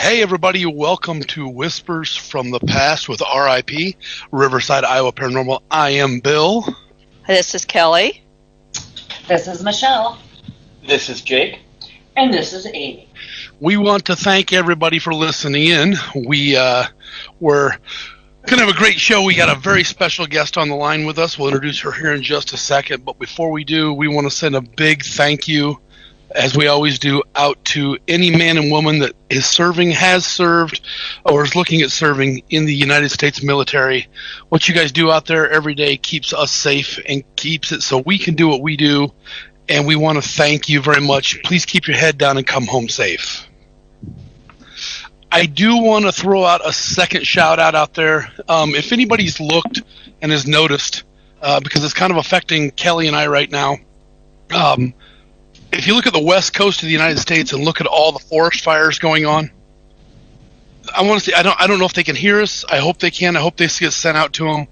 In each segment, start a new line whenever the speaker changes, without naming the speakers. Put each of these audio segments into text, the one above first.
Hey everybody, welcome to Whispers from the Past with RIP, Riverside, Iowa Paranormal. I am Bill.
This is Kelly.
This is Michelle.
This is Jake.
And this is Amy.
We want to thank everybody for listening in. We're going to have a great show. We got a very special guest on the line with us. We'll introduce her here in just a second. But before we do, we want to send a big thank you, as we always do, out to any man and woman that is serving, has served, or is looking at serving in the United States military. What you guys do out there every day keeps us safe and keeps it so we can do what we do, and we want to thank you very much. Please keep your head down and come home safe. I do want to throw out a second shout-out out there. If anybody's looked and has noticed, because it's kind of affecting Kelly and I right now, if you look at the west coast of the United States and look at all the forest fires going on, I want to say, I don't know if they can hear us. I hope they can. I hope this gets sent out to them.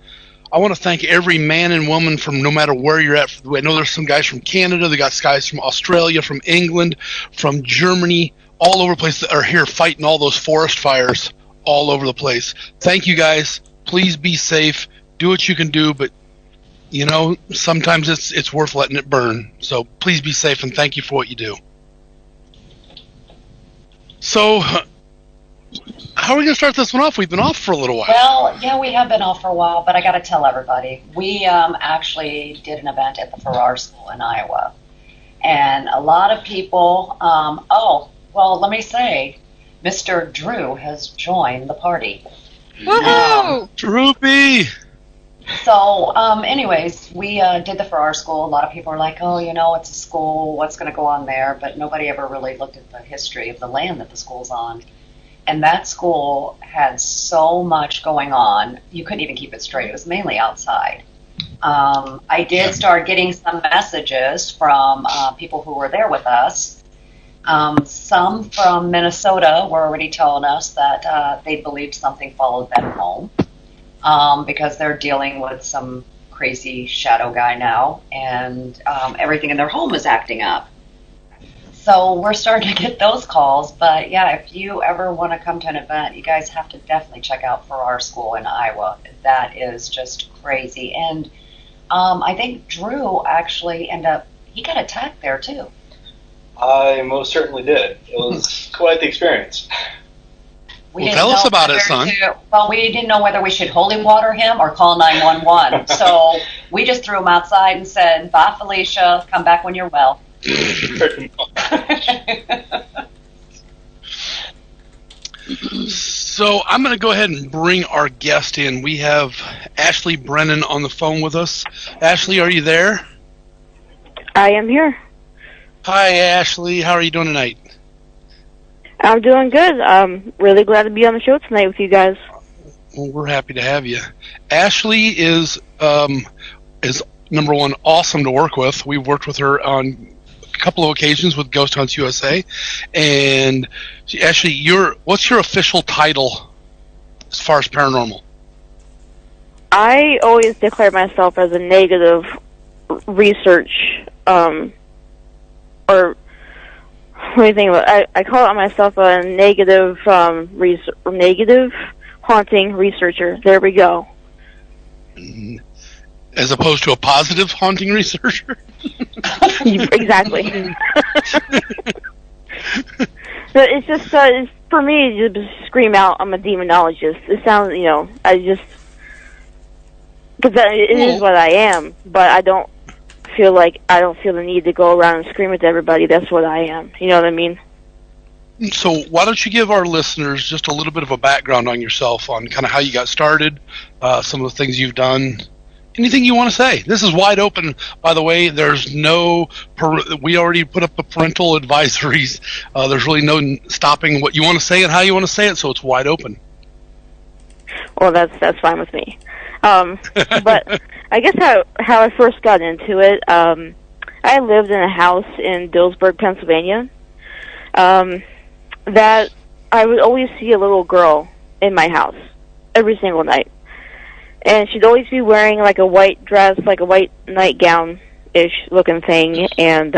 I want to thank every man and woman from no matter where you're at. I know there's some guys from Canada. They got guys from Australia, from England, from Germany, all over the place that are here fighting all those forest fires all over the place. Thank you guys. Please be safe. Do what you can do, but you know, sometimes it's worth letting it burn. So please be safe, and thank you for what you do. So, how are we going to start this one off? We've been off for a little while.
Well, yeah, we have been off for a while, but I got to tell everybody, we actually did an event at the Farrar School in Iowa. And a lot of people, let me say, Mr. Drew has joined the party.
Woohoo!
Droopy!
So, anyways, we did the Farrar School. A lot of people are like, oh, you know, it's a school. What's going to go on there? But nobody ever really looked at the history of the land that the school's on. And that school had so much going on, you couldn't even keep it straight. It was mainly outside. I did start getting some messages from people who were there with us. Some from Minnesota were already telling us that they believed something followed them home. Because they're dealing with some crazy shadow guy now, and everything in their home is acting up. So we're starting to get those calls, but yeah, if you ever want to come to an event, you guys have to definitely check out Farrar School in Iowa. That is just crazy. And I think Drew actually he got attacked there too.
I most certainly did. It was quite the experience.
Tell us about it, son.
We didn't know whether we should holy water him or call 911. So we just threw him outside and said, bye, Felicia. Come back when you're well.
So I'm going to go ahead and bring our guest in. We have Ashley Brennan on the phone with us. Ashley, are you there?
I am here.
Hi, Ashley. How are you doing tonight?
I'm doing good. I'm really glad to be on the show tonight with you guys.
Well, we're happy to have you. Ashley is number one, awesome to work with. We've worked with her on a couple of occasions with Ghost Hunts USA. And Ashley, what's your official title as far as paranormal?
I always declare myself as a negative research, what do you think about it? I call it myself a negative haunting researcher. There we go.
As opposed to a positive haunting researcher?
Exactly. But it's just, for me, to scream out, I'm a demonologist. It sounds, because it is what I am, but I don't feel the need to go around and scream at everybody. That's what I am. You know what I mean?
So why don't you give our listeners just a little bit of a background on yourself, on kind of how you got started, some of the things you've done, anything you want to say. This is wide open, by the way. There's we already put up the parental advisories. There's really no stopping what you want to say and how you want to say it, so it's wide open.
Well, that's fine with me. But I guess how I first got into it, I lived in a house in Dillsburg, Pennsylvania, that I would always see a little girl in my house every single night. And she'd always be wearing like a white dress, like a white nightgown-ish looking thing, and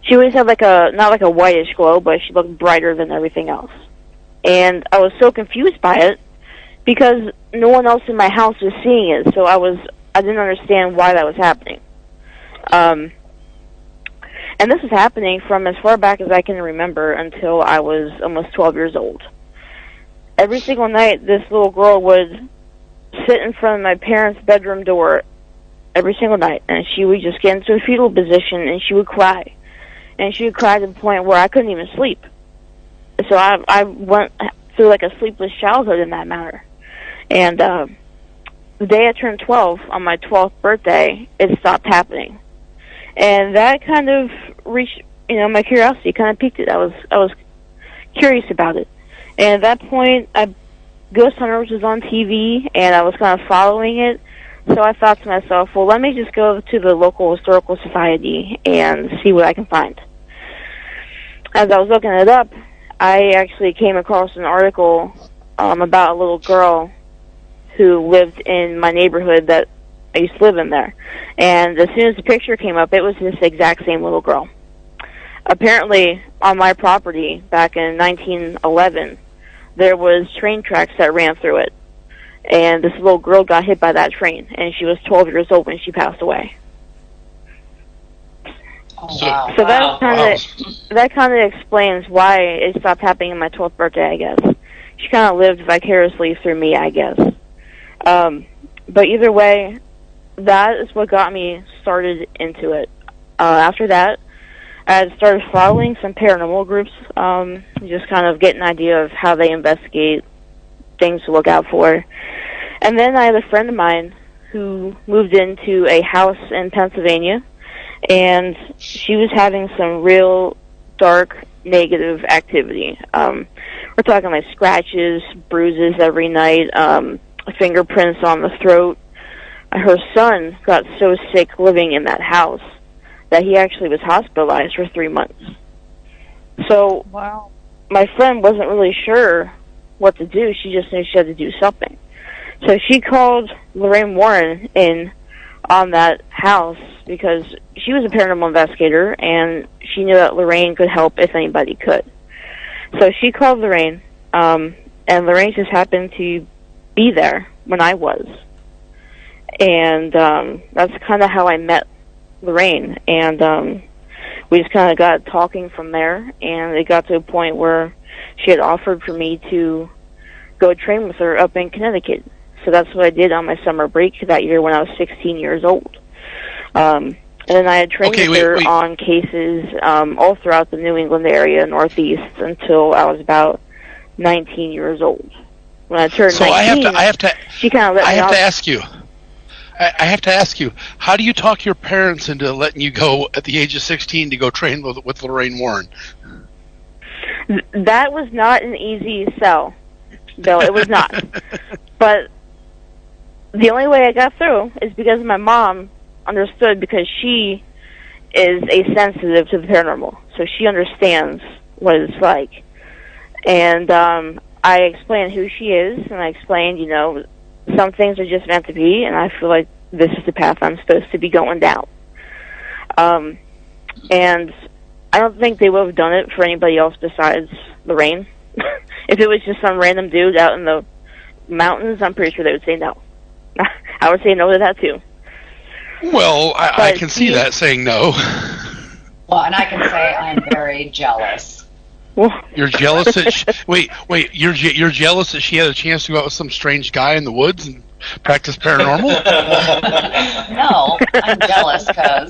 she always had not like a whitish glow, but she looked brighter than everything else. And I was so confused by it because no one else in my house was seeing it, so I didn't understand why that was happening. And this was happening from as far back as I can remember until I was almost 12 years old. Every single night, this little girl would sit in front of my parents' bedroom door every single night, and she would just get into a fetal position, and she would cry. And she would cry to the point where I couldn't even sleep. So I went through like a sleepless childhood in that matter. And the day I turned 12, on my 12th birthday, it stopped happening. And that kind of reached, my curiosity kind of piqued it. I was curious about it. And at that point, Ghost Hunters was on TV, and I was kind of following it. So I thought to myself, well, let me just go to the local historical society and see what I can find. As I was looking it up, I actually came across an article about a little girl who lived in my neighborhood that I used to live in there. And as soon as the picture came up, it was this exact same little girl. Apparently, on my property back in 1911, there was train tracks that ran through it. And this little girl got hit by that train, and she was 12 years old when she passed away.
Oh, wow.
So that kind of explains why it stopped happening on my 12th birthday, I guess. She kind of lived vicariously through me, I guess. But either way, that is what got me started into it. After that, I started following some paranormal groups, just kind of get an idea of how they investigate, things to look out for. And then I had a friend of mine who moved into a house in Pennsylvania, and she was having some real dark, negative activity. We're talking like scratches, bruises every night, fingerprints on the throat. Her son got so sick living in that house that he actually was hospitalized for 3 months. So
Wow.
my friend wasn't really sure what to do. She just knew she had to do something. So she called Lorraine Warren in on that house because she was a paranormal investigator and she knew that Lorraine could help if anybody could. So she called Lorraine, and Lorraine just happened to be there when I was. And that's kind of how I met Lorraine. And we just kind of got talking from there, and it got to a point where she had offered for me to go train with her up in Connecticut. So that's what I did on my summer break that year when I was 16 years old. And then I had trained with her on cases all throughout the New England area, Northeast, until I was about 19 years old. When I turned 19, she kind of let me off.
I have to ask you, how do you talk your parents into letting you go at the age of 16 to go train with Lorraine Warren?
That was not an easy sell, Bill. It was not. But the only way I got through is because my mom understood, because she is a sensitive to the paranormal. So she understands what it's like. And I explained who she is, and I explained, some things are just meant to be, and I feel like this is the path I'm supposed to be going down. And I don't think they would have done it for anybody else besides Lorraine. If it was just some random dude out in the mountains, I'm pretty sure they would say no. I would say no to that too.
Well, I can see that saying no.
Well, and I can say I'm very jealous.
You're jealous that you're jealous that she had a chance to go out with some strange guy in the woods and practice paranormal?
No, I'm jealous because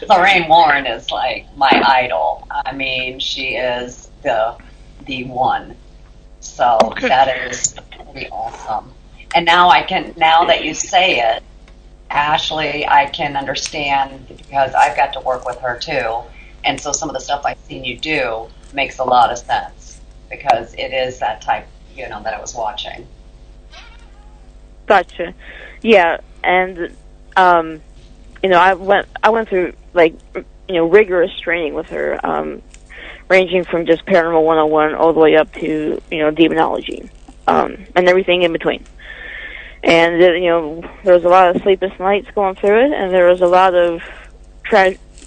Lorraine Warren is like my idol. I mean, she is the one. So that is pretty awesome. And now that you say it, Ashley, I can understand because I've got to work with her too. And so some of the stuff I've seen you do makes a lot of sense because it is that type, that I was watching.
Gotcha. Yeah, and I went through rigorous training with her, ranging from just paranormal 101 all the way up to demonology, and everything in between. And there was a lot of sleepless nights going through it, and there was a lot of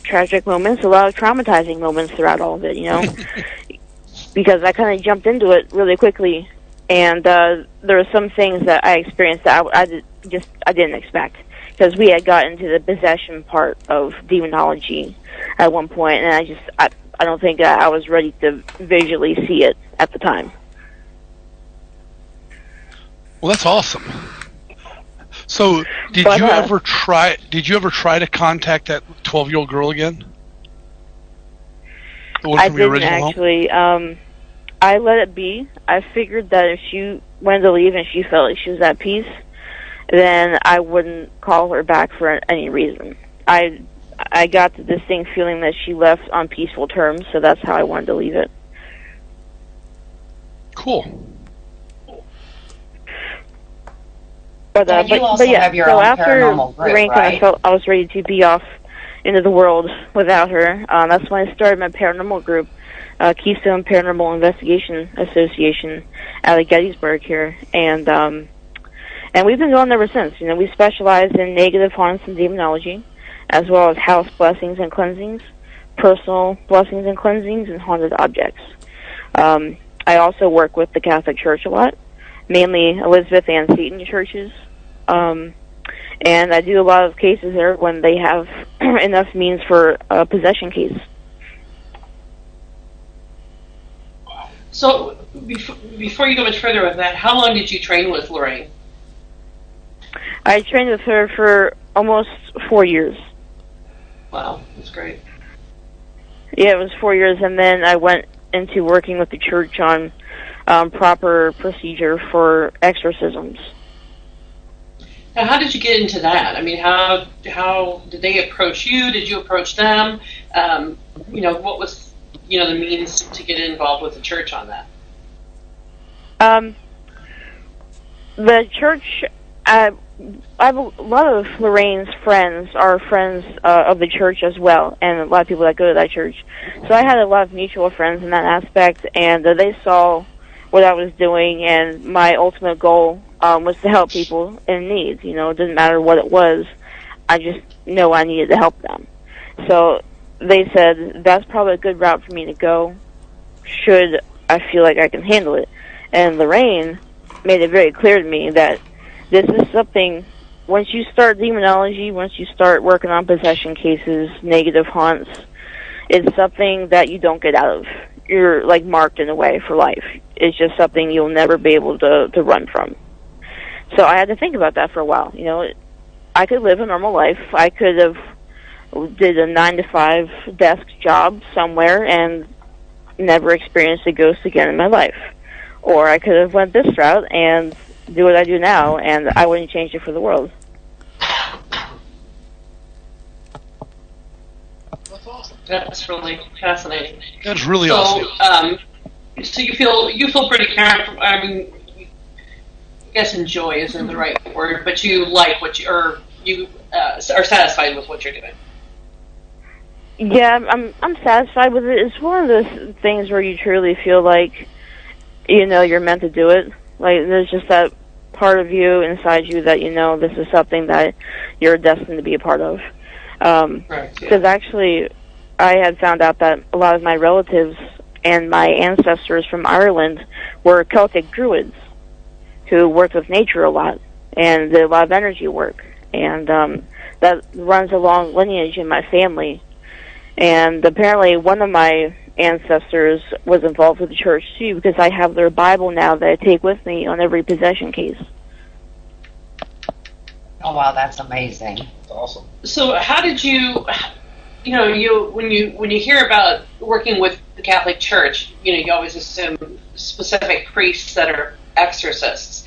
tragic moments, a lot of traumatizing moments throughout all of it, you know, because I kind of jumped into it really quickly, and there were some things that I experienced that I didn't expect, because we had gotten to the possession part of demonology at one point, and I don't think I was ready to visually see it at the time.
Well, that's awesome. So, did you ever try to contact that 12-year-old girl again? The one
I
from your
didn't
original
actually. I let it be. I figured that if she wanted to leave and she felt like she was at peace, then I wouldn't call her back for any reason. I got the distinct feeling that she left on peaceful terms, so that's how I wanted to leave it.
Cool.
You also have your own paranormal group,
Lorraine kind of felt I was ready to be off into the world without her, that's when I started my paranormal group, Keystone Paranormal Investigation Association out of Gettysburg here, and we've been going ever since. You know, we specialize in negative haunts and demonology, as well as house blessings and cleansings, personal blessings and cleansings, and haunted objects. I also work with the Catholic Church a lot, mainly Elizabeth Ann Seton churches, and I do a lot of cases there when they have enough means for a possession case.
So, before you go much further with that, how long did you train with Lorraine?
I trained with her for almost 4 years.
Wow, that's great.
Yeah, it was 4 years, and then I went into working with the church on proper procedure for exorcisms.
Now, how did you get into that? I mean, how did they approach you? Did you approach them? What was the means to get involved with the church on that?
The church, I have a lot of Lorraine's friends are friends of the church as well, and a lot of people that go to that church. So I had a lot of mutual friends in that aspect, and they saw what I was doing, and my ultimate goal was to help people in need. You know, it didn't matter what it was. I just know I needed to help them. So they said, that's probably a good route for me to go, should I feel like I can handle it. And Lorraine made it very clear to me that this is something, once you start demonology, once you start working on possession cases, negative haunts, it's something that you don't get out of. You're, like, marked in a way for life. It's just something you'll never be able to run from. So I had to think about that for a while. You know, I could live a normal life. I could have did a 9-to-5 desk job somewhere and never experienced a ghost again in my life. Or I could have went this route and do what I do now, and I wouldn't change it for the world.
That's awesome.
That's really fascinating.
That's really awesome.
So you feel pretty comfortable. I mean, I guess enjoy isn't the right word, but you like what you are satisfied with what you're doing.
Yeah, I'm satisfied with it. It's one of those things where you truly feel like, you know, you're meant to do it. Like, there's just that part of you inside you that, you know, this is something that you're destined to be a part of. Because actually, I had found out that a lot of my relatives and my ancestors from Ireland were Celtic druids who worked with nature a lot and did a lot of energy work. And that runs a long lineage in my family. And apparently one of my ancestors was involved with the church too, because I have their Bible now that I take with me on every possession case.
Oh wow, that's amazing.
That's awesome.
So how did you when you hear about working with the Catholic Church, you always assume specific priests that are exorcists.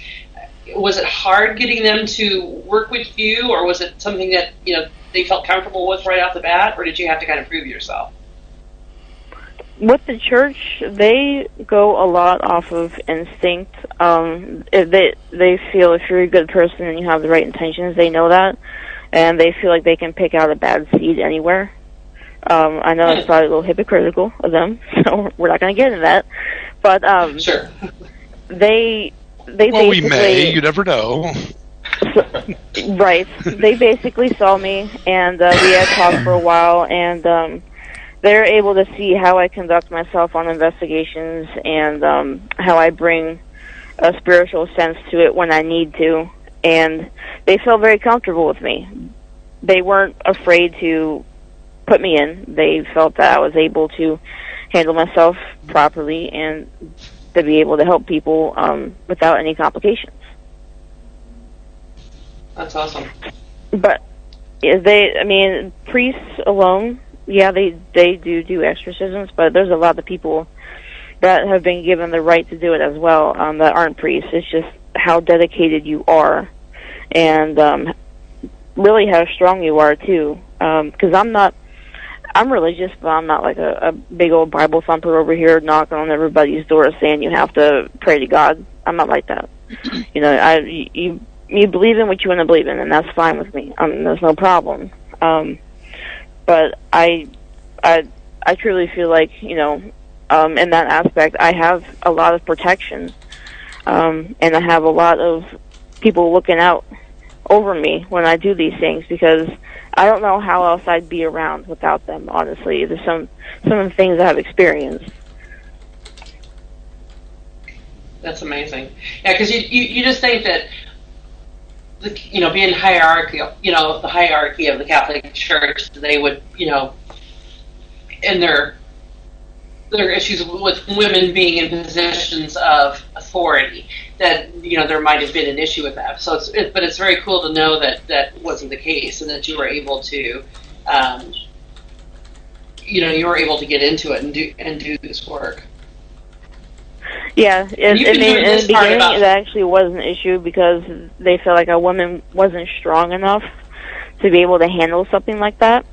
Was it hard getting them to work with you, or was it something that they felt comfortable with right off the bat, or did you have to kind of prove yourself?
With the church, they go a lot off of instinct. If they feel if you're a good person and you have the right intentions, they know that, and they feel like they can pick out a bad seed anywhere. I know it's probably a little hypocritical of them, so we're not going to get into that. But
sure,
they
well,
basically,
we may. You never know.
Right. They basically saw me, and we had talked for a while, and they're able to see how I conduct myself on investigations and how I bring a spiritual sense to it when I need to, and they felt very comfortable with me. They weren't afraid to put me in. They felt that I was able to handle myself properly and to be able to help people without any complications.
That's awesome.
But priests alone, yeah, they do exorcisms, but there's a lot of people that have been given the right to do it as well that aren't priests. It's just how dedicated you are and really how strong you are, too. Because I'm religious, but I'm not like a big old Bible thumper over here knocking on everybody's door saying you have to pray to God. I'm not like that. You know, you believe in what you want to believe in, and that's fine with me. There's no problem. But I truly feel like, you know, in that aspect, I have a lot of protection, and I have a lot of people looking out over me when I do these things, because I don't know how else I'd be around without them, honestly. There's some of the things I've experienced.
That's amazing. Yeah, because you just think that, being hierarchical, the hierarchy of the Catholic Church, they would, in their issues with women being in positions of authority, that there might have been an issue with that. So but it's very cool to know that that wasn't the case, and that you were able to, you were able to get into it and do this work.
Yeah, in the beginning it actually was an issue because they felt like a woman wasn't strong enough to be able to handle something like that,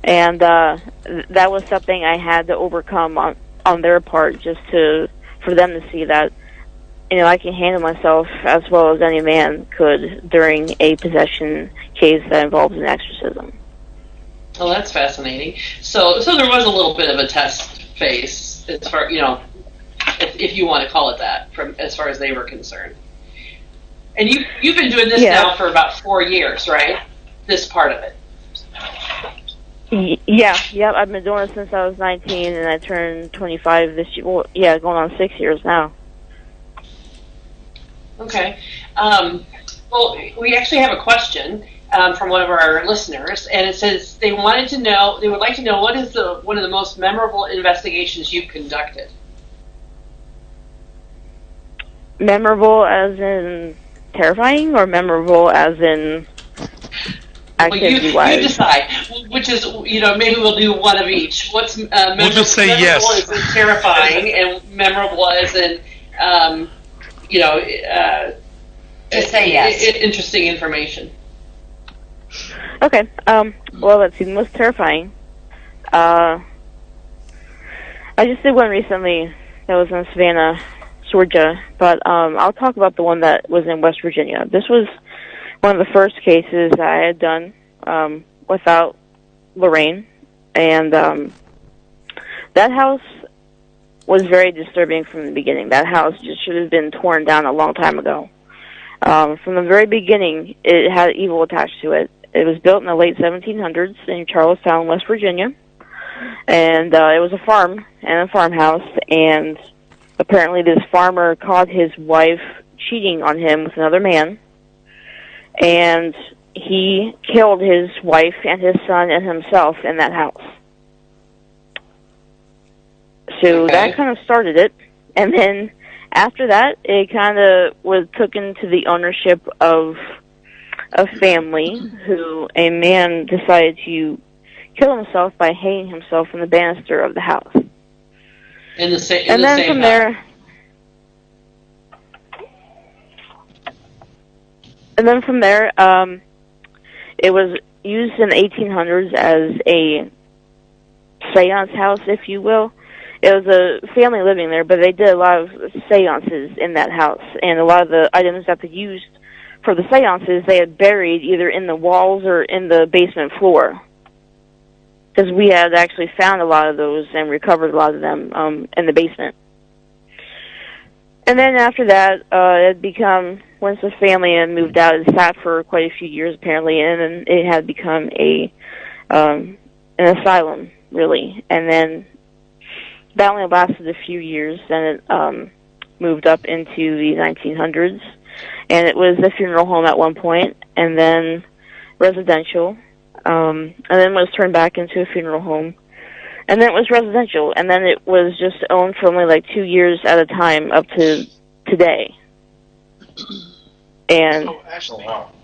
and that was something I had to overcome on their part, just for them to see that I can handle myself as well as any man could during a possession case that involves an exorcism.
Oh, that's fascinating. So there was a little bit of a test phase, as far if you want to call it that, from as far as they were concerned. And you've been doing this now for about 4 years, right? This part of it.
Yeah, I've been doing it since I was 19, and I turned 25 this year. Well, yeah, going on 6 years now.
Okay. Well, we actually have a question from one of our listeners, and it says they would like to know what is one of the most memorable investigations you've conducted.
Memorable as in terrifying, or memorable as in activity-wise?
Well, you decide. Which is, maybe we'll do one of each. What's memorable?
We'll just say yes.
Memorable as in terrifying, and memorable as in,
just say yes.
Interesting information.
Okay. Well, let's see. The most terrifying. I just did one recently that was in Savannah, Georgia, but I'll talk about the one that was in West Virginia. This was one of the first cases I had done without Lorraine, and that house was very disturbing from the beginning. That house just should have been torn down a long time ago. From the very beginning, it had evil attached to it. It was built in the late 1700s in Charlestown, West Virginia, and it was a farm and a farmhouse, and apparently this farmer caught his wife cheating on him with another man, and he killed his wife and his son and himself in that house. So that kind of started it, and then after that, it kind of was took into the ownership of a family who a man decided to kill himself by hanging himself from the banister of the house.
And
then from there, it was used in the 1800s as a seance house, if you will. It was a family living there, but they did a lot of seances in that house, and a lot of the items that they used for the seances they had buried either in the walls or in the basement floor, because we had actually found a lot of those and recovered a lot of them in the basement. And then after that, it became once the family had moved out, it sat for quite a few years apparently, and then it had become an asylum, really. And then that only lasted a few years. Then it moved up into the 1900s, and it was a funeral home at one point, and then residential, and then was turned back into a funeral home, and then it was residential, and then it was just owned for only like 2 years at a time up to today. And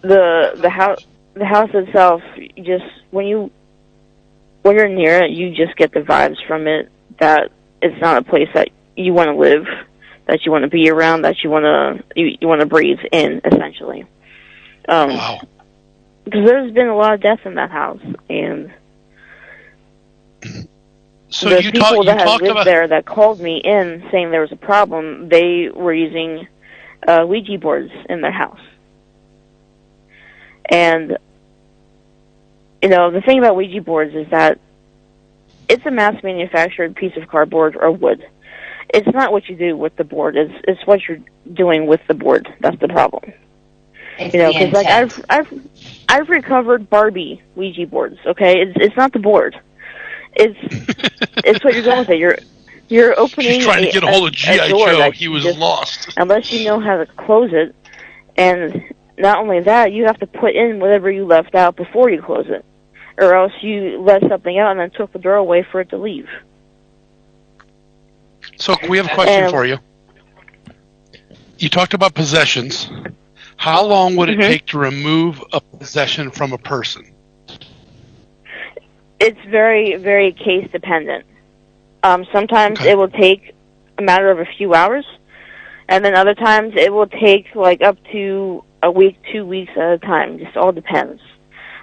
the house itself, just when you're near it, you just get the vibes from it that it's not a place that you want to live, that you want to be around, that you want to breathe in, essentially.
Wow.
Because there's been a lot of death in that house, and
so
the
you
people that have lived
about
there that called me in saying there was a problem, they were using Ouija boards in their house. And, the thing about Ouija boards is that it's a mass-manufactured piece of cardboard or wood. It's not what you do with the board. It's what you're doing with the board. That's the problem. Because like I've recovered Barbie Ouija boards. Okay, it's not the board. It's what you're doing with it. You're opening.
She's trying to get a hold of G.I. Joe. He was lost.
Unless you know how to close it, and not only that, you have to put in whatever you left out before you close it, or else you let something out and then took the door away for it to leave.
So we have a question for you. You talked about possessions. How long would it take to remove a possession from a person?
It's very, very case dependent. Sometimes it will take a matter of a few hours, and then other times it will take like up to a week, 2 weeks at a time. Just all depends.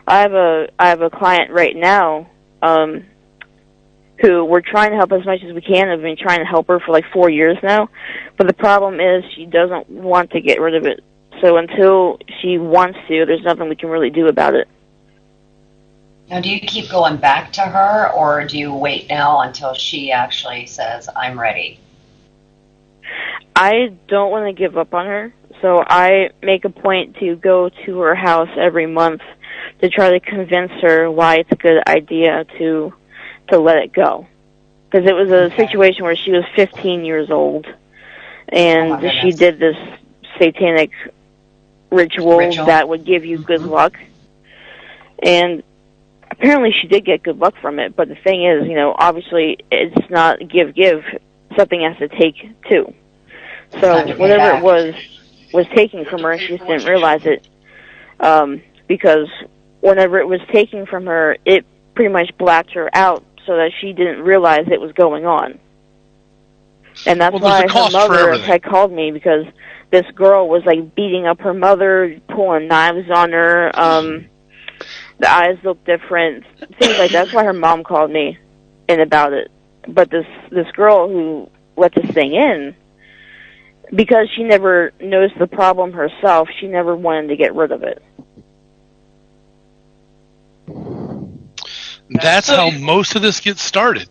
I have a client right now who we're trying to help as much as we can. I've been trying to help her for like 4 years now, but the problem is she doesn't want to get rid of it. So until she wants to, there's nothing we can really do about it.
Now, do you keep going back to her, or do you wait now until she actually says, I'm ready?
I don't want to give up on her, so I make a point to go to her house every month to try to convince her why it's a good idea to let it go. Because it was a situation where she was 15 years old, and she did this satanic ritual that would give you good luck. And apparently she did get good luck from it, but the thing is, obviously it's not give. Something has to take too. So whatever it was taking from her, she just didn't realize it, because whenever it was taking from her, it pretty much blacked her out so that she didn't realize it was going on. And that's why her mother had called me, because this girl was like beating up her mother, pulling knives on her, the eyes looked different, things like that. That's why her mom called me in about it. But this girl who let this thing in, because she never noticed the problem herself, she never wanted to get rid of it.
That's how most of this gets started.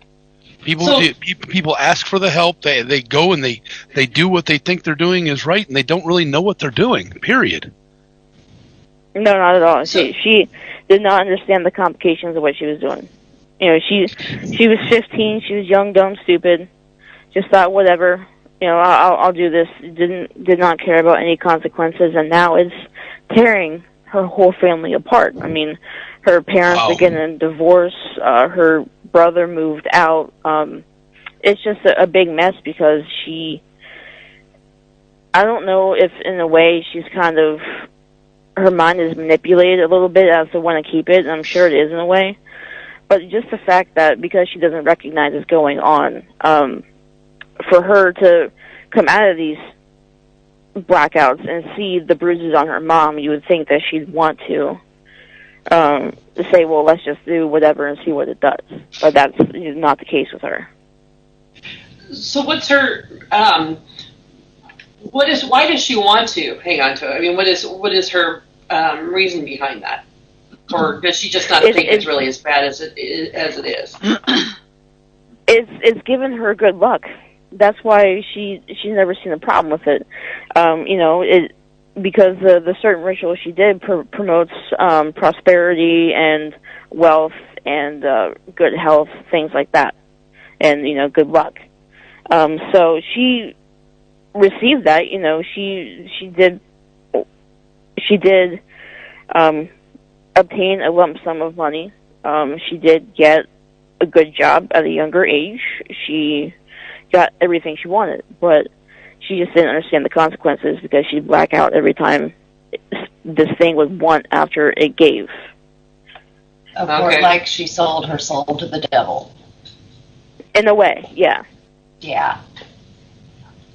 People ask for the help. They go and they do what they think they're doing is right, and they don't really know what they're doing. Period.
No, not at all. She did not understand the complications of what she was doing. She was 15. She was young, dumb, stupid. Just thought, whatever. I'll do this. Did not care about any consequences, and now it's tearing her whole family apart. I mean, her parents are getting a divorce. Her brother moved out. It's just a big mess because I don't know if in a way she's kind of, her mind is manipulated a little bit as to want to keep it, and I'm sure it is in a way. But just the fact that because she doesn't recognize what's going on, for her to come out of these blackouts and see the bruises on her mom, you would think that she'd want to say, well, let's just do whatever and see what it does. But that's not the case with her.
So what's her, why does she want to hang on to it? I mean, what is her reason behind that? Or does she just not think it's really as bad as it is?
It's given her good luck. That's why she's never seen a problem with it. because the certain ritual she did promotes prosperity and wealth and good health, things like that, and good luck. So she received that. She did obtain a lump sum of money. She did get a good job at a younger age. She got everything she wanted, but she just didn't understand the consequences because she'd black out every time this thing would want after it gave.
Of course, like she sold her soul to the devil.
In a way, yeah.
Yeah.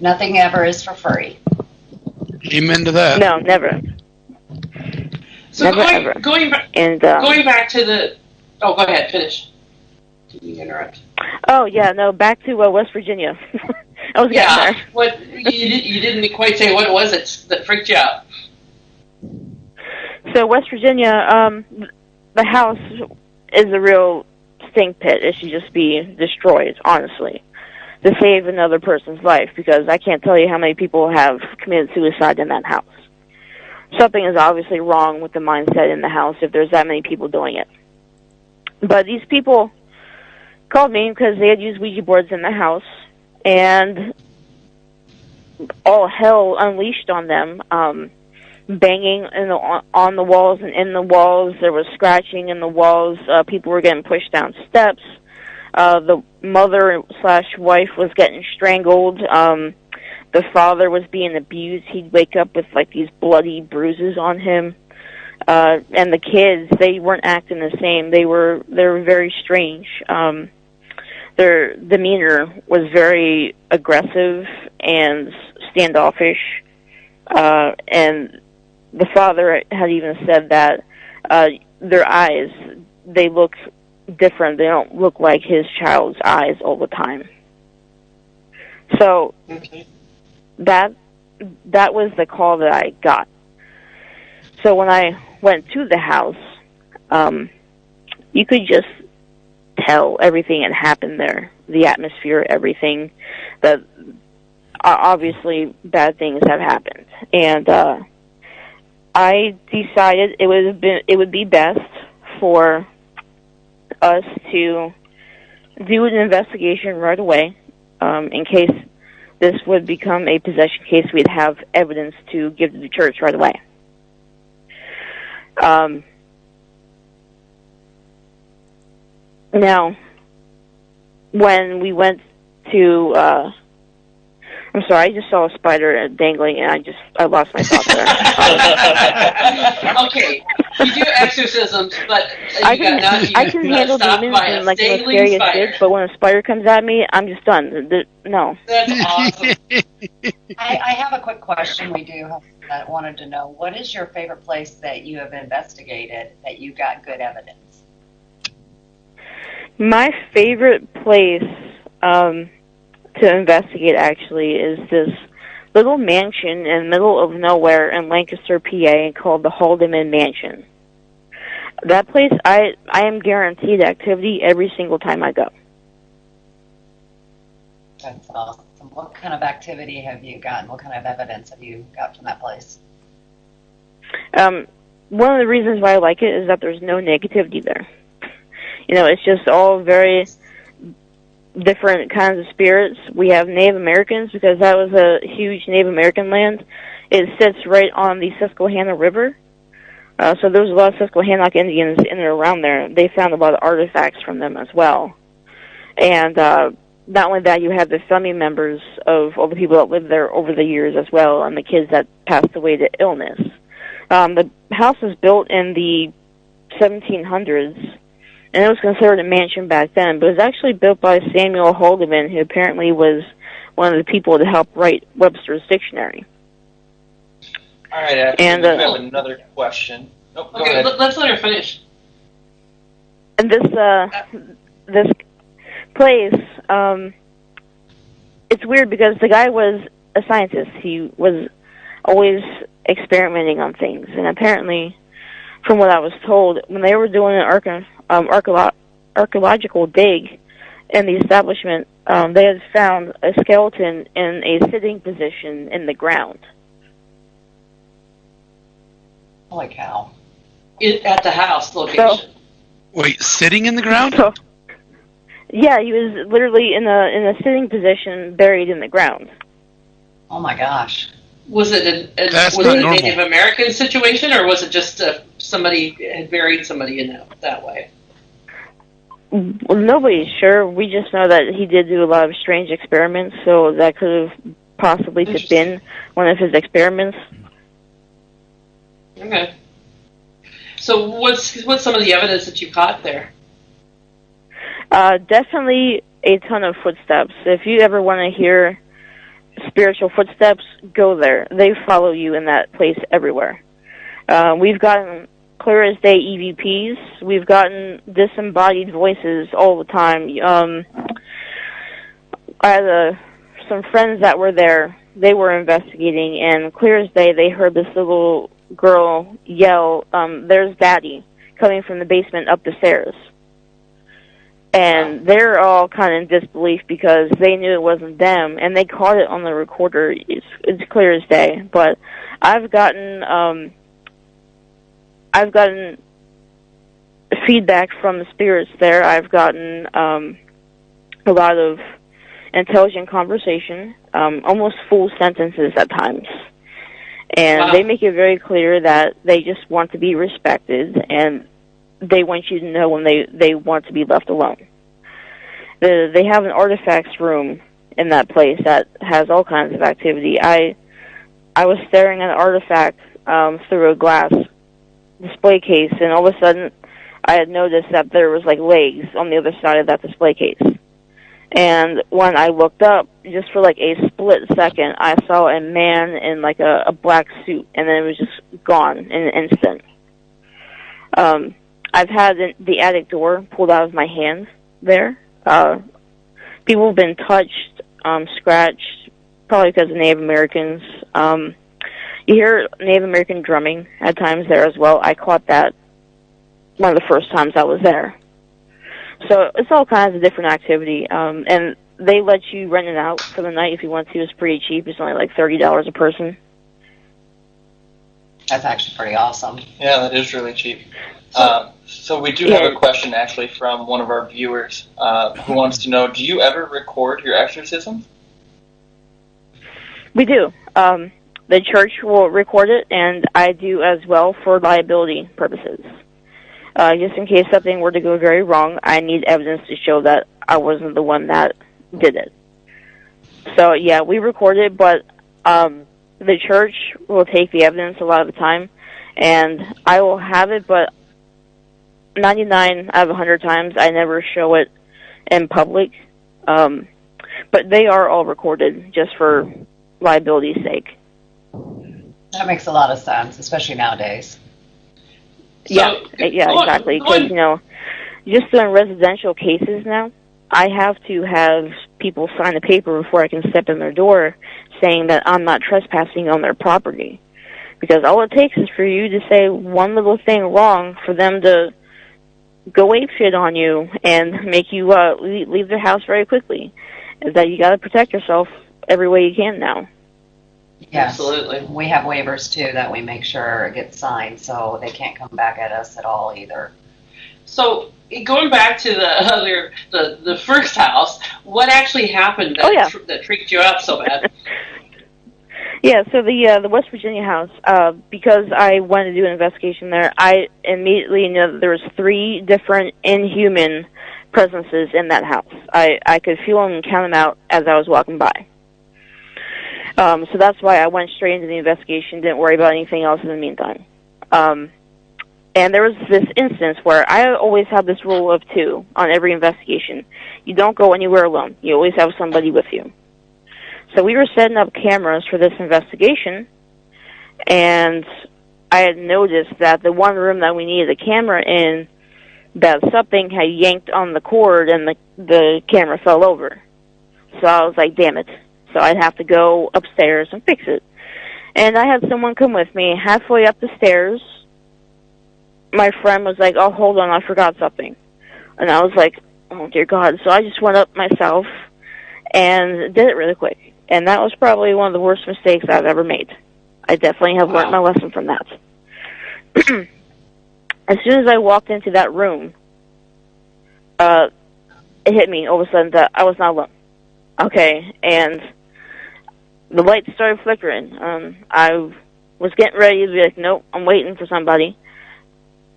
Nothing ever is for free.
Amen to that.
No, never.
So
never,
going back to the... Oh, go ahead, finish. Didn't interrupt.
Oh, yeah, no, back to West Virginia. I was getting there.
What, you didn't quite say what was it that freaked you out.
So West Virginia, the house is a real stink pit. It should just be destroyed, honestly, to save another person's life, because I can't tell you how many people have committed suicide in that house. Something is obviously wrong with the mindset in the house if there's that many people doing it. But these people called me because they had used Ouija boards in the house, and all hell unleashed on them. Banging on the walls and in the walls. There was scratching in the walls. People were getting pushed down steps. The mother/wife was getting strangled. The father was being abused. He'd wake up with like these bloody bruises on him. And the kids, they weren't acting the same. They were very strange. Their demeanor was very aggressive and standoffish. And the father had even said that their eyes, they look different. They don't look like his child's eyes all the time. So that was the call that I got. So when I went to the house, you could just tell everything had happened there. The atmosphere, everything. That obviously bad things have happened, and I decided it would be best for us to do an investigation right away, in case this would become a possession case. We'd have evidence to give to the church right away. Now, when we went to, I'm sorry, I just saw a spider dangling, and I lost my thought there.
Okay, you do exorcisms, but
I can handle demons and like the scariest kids, but when a spider comes at me, I'm just done. No.
That's awesome.
I have a quick question. We do that wanted to know, what is your favorite place that you have investigated that you got good evidence?
My favorite place to investigate, actually, is this little mansion in the middle of nowhere in Lancaster, PA, called the Haldeman Mansion. That place, I am guaranteed activity every single time I go.
That's awesome. What kind of activity have you gotten? What kind of evidence have you got from that place?
One of the reasons why I like it is that there's no negativity there. It's just all very different kinds of spirits. We have Native Americans, because that was a huge Native American land. It sits right on the Susquehanna River. So there's a lot of Susquehannock Indians in and around there. They found a lot of artifacts from them as well. And not only that, you have the family members of all the people that lived there over the years as well, and the kids that passed away to illness. The house was built in the 1700s, and it was considered a mansion back then, but it was actually built by Samuel Haldeman, who apparently was one of the people to help write Webster's Dictionary.
All right, Ashley,
and
we have another question. Oh, go ahead.
Let's let her finish.
And this place, it's weird because the guy was a scientist. He was always experimenting on things, and apparently, from what I was told, when they were doing an archaeological dig in the establishment, they had found a skeleton in a sitting position in the ground.
Holy cow.
At the house location.
Wait, sitting in the ground?
So, yeah, he was literally in a sitting position, buried in the ground.
Oh my gosh.
Was it a Native American situation, or was it just somebody had buried somebody in that way?
Well, nobody's sure. We just know that he did do a lot of strange experiments, so that could have possibly been one of his experiments.
Okay. So what's some of the evidence that you caught there?
Definitely a ton of footsteps. If you ever want to hear spiritual footsteps, go there. They follow you in that place everywhere. We've gotten clear as day EVPs. We've gotten disembodied voices all the time. I had some friends that were there. They were investigating, and clear as day, they heard this little girl yell, "There's Daddy," coming from the basement up the stairs. And they're all kind of in disbelief because they knew it wasn't them, and they caught it on the recorder. It's clear as day. But I've gotten feedback from the spirits there. I've gotten a lot of intelligent conversation, almost full sentences at times. And they make it very clear that they just want to be respected, and they want you to know when they want to be left alone. They have an artifacts room in that place that has all kinds of activity. I was staring at an artifact through a glass display case, and all of a sudden I had noticed that there was like legs on the other side of that display case. And when I looked up, just for like a split second, I saw a man in like a black suit, and then it was just gone in an instant. I've had the attic door pulled out of my hand there. People have been touched, scratched, probably because of Native Americans. You hear Native American drumming at times there as well. I caught that one of the first times I was there. So it's all kinds of different activity, and they let you rent it out for the night if you want to. It's pretty cheap. It's only like $30 a person.
That's actually pretty awesome.
Yeah, that is really cheap. So we do have a question actually from one of our viewers who wants to know, do you ever record your exorcisms?
We do. The church will record it, and I do as well for liability purposes. Just in case something were to go very wrong, I need evidence to show that I wasn't the one that did it. So, yeah, we record it, but the church will take the evidence a lot of the time, and I will have it, but 99 out of 100 times I never show it in public. But they are all recorded just for liability's sake.
That makes a lot of sense, especially nowadays.
Yeah, exactly. Because, just doing residential cases now, I have to have people sign a paper before I can step in their door saying that I'm not trespassing on their property. Because all it takes is for you to say one little thing wrong for them to go apeshit on you and make you leave their house very quickly. Is that you got to protect yourself every way you can now.
Yes,
absolutely.
We have waivers too that we make sure it gets signed, so they can't come back at us at all either.
So going back to the first house, what actually happened that freaked you out so bad?
Yeah, so the West Virginia house, because I wanted to do an investigation there, I immediately knew that there was 3 different inhuman presences in that house. I could feel them and count them out as I was walking by. So that's why I went straight into the investigation, didn't worry about anything else in the meantime. And there was this instance where I always have this rule of 2 on every investigation. You don't go anywhere alone. You always have somebody with you. So we were setting up cameras for this investigation, and I had noticed that the one room that we needed a camera in, that something had yanked on the cord and the camera fell over. So I was like, damn it. So I'd have to go upstairs and fix it. And I had someone come with me. Halfway up the stairs, my friend was like, oh, hold on, I forgot something. And I was like, oh, dear God. So I just went up myself and did it really quick. And that was probably one of the worst mistakes I've ever made. I definitely have learned my lesson from that. as soon as I walked into that room, it hit me all of a sudden that I was not alone. Okay, and the lights started flickering. I was getting ready to be like, nope, I'm waiting for somebody.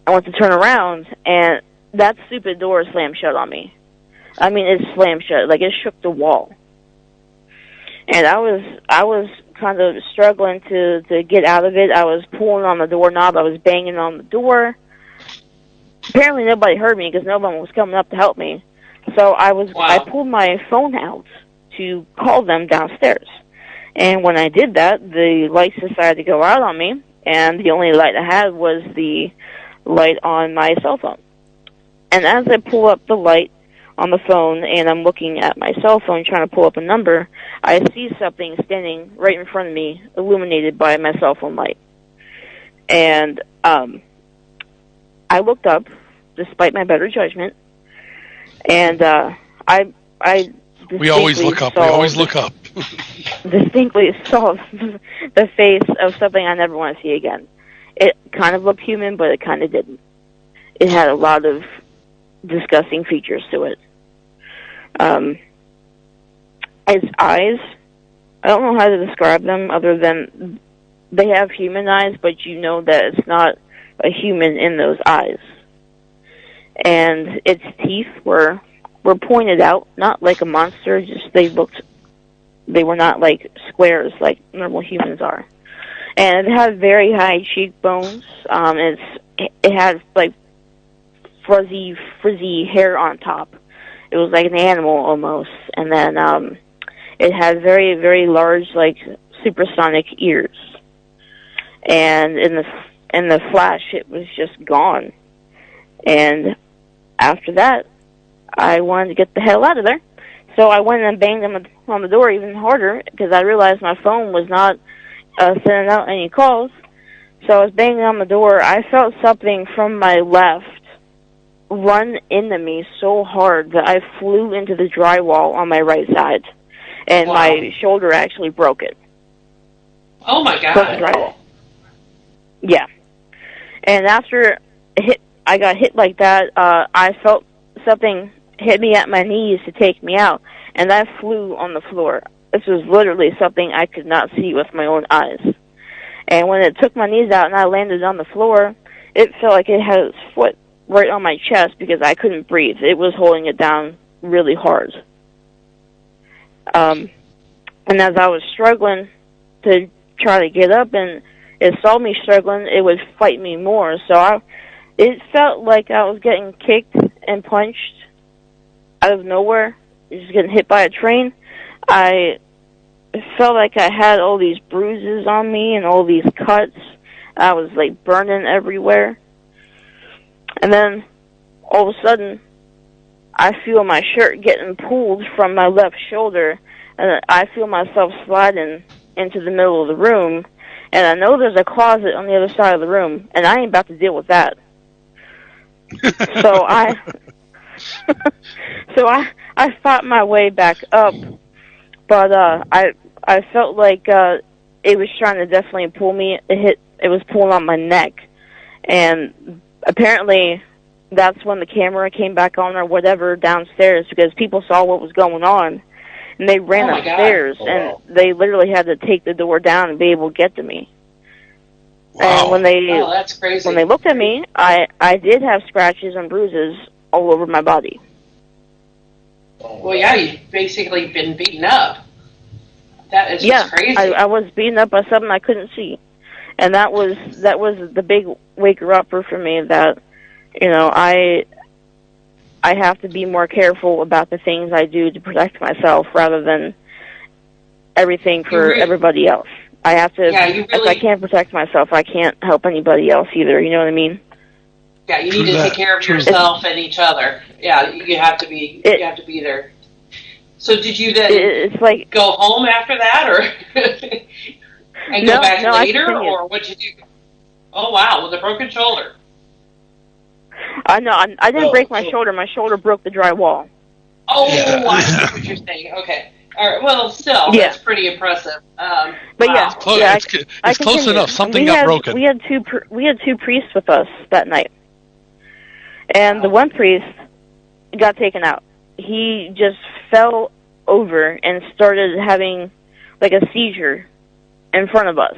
I went to turn around, and that stupid door slammed shut on me. I mean, it slammed shut, like it shook the wall. And I was kind of struggling to get out of it. I was pulling on the doorknob. I was banging on the door. Apparently nobody heard me because no one was coming up to help me. So I pulled my phone out to call them downstairs. And when I did that, the lights decided to go out on me, and the only light I had was the light on my cell phone. And as I pull up the light on the phone and I'm looking at my cell phone trying to pull up a number, I see something standing right in front of me, illuminated by my cell phone light. And I looked up, despite my better judgment, and I
we always look up. We always look up.
Distinctly saw the face of something I never want to see again. It kind of looked human, but it kind of didn't. It had a lot of disgusting features to it. Its eyes, I don't know how to describe them other than they have human eyes, but you know that it's not a human in those eyes. And its teeth were pointed out, not like a monster, just they were not like squares like normal humans are. And it had very high cheekbones. It had like frizzy hair on top. It was like an animal almost. And then it had very, very large, like supersonic ears. And in the flash, it was just gone. And after that, I wanted to get the hell out of there. So I went and banged on the door even harder because I realized my phone was not sending out any calls. So I was banging on the door. I felt something from my left run into me so hard that I flew into the drywall on my right side. And my shoulder actually broke it.
Oh, my God.
Broke the drywall. Yeah. And after I got hit like that, I felt something hit me at my knees to take me out, and I flew on the floor. This was literally something I could not see with my own eyes. And when it took my knees out and I landed on the floor, it felt like it had its foot right on my chest because I couldn't breathe. It was holding it down really hard. And as I was struggling to try to get up and it saw me struggling, it would fight me more. So it felt like I was getting kicked and punched out of nowhere, just getting hit by a train. I felt like I had all these bruises on me and all these cuts. I was like burning everywhere. And then all of a sudden, I feel my shirt getting pulled from my left shoulder, and I feel myself sliding into the middle of the room. And I know there's a closet on the other side of the room, and I ain't about to deal with that. So I fought my way back up, but I felt like it was trying to definitely pull me. It was pulling on my neck, and apparently that's when the camera came back on or whatever downstairs because people saw what was going on, and they ran upstairs and they literally had to take the door down and be able to get to me.
Wow.
And
that's crazy.
When they looked at me, I did have scratches and bruises all over my body.
Well, yeah, you've basically been beaten up. That is just crazy.
I was beaten up by something I couldn't see, and that was the big waker-upper for me that, you know, I have to be more careful about the things I do to protect myself rather than everything for everybody else. I have to. Yeah, if I can't protect myself, I can't help anybody else either. You know what I mean?
Yeah, you need to take care of yourself and each other. Yeah, you have to be. You have to be there. So did you then go home after that, or and go back later, or what did you do? Oh wow, with a broken shoulder.
No, I didn't break my shoulder. My shoulder broke the drywall.
Oh, I see what you're saying. Okay. All right. Well, still, that's pretty impressive.
But yeah,
Close,
yeah,
it's close enough. Something got broken.
We had two priests with us that night, and the one priest got taken out. He just fell over and started having like a seizure in front of us,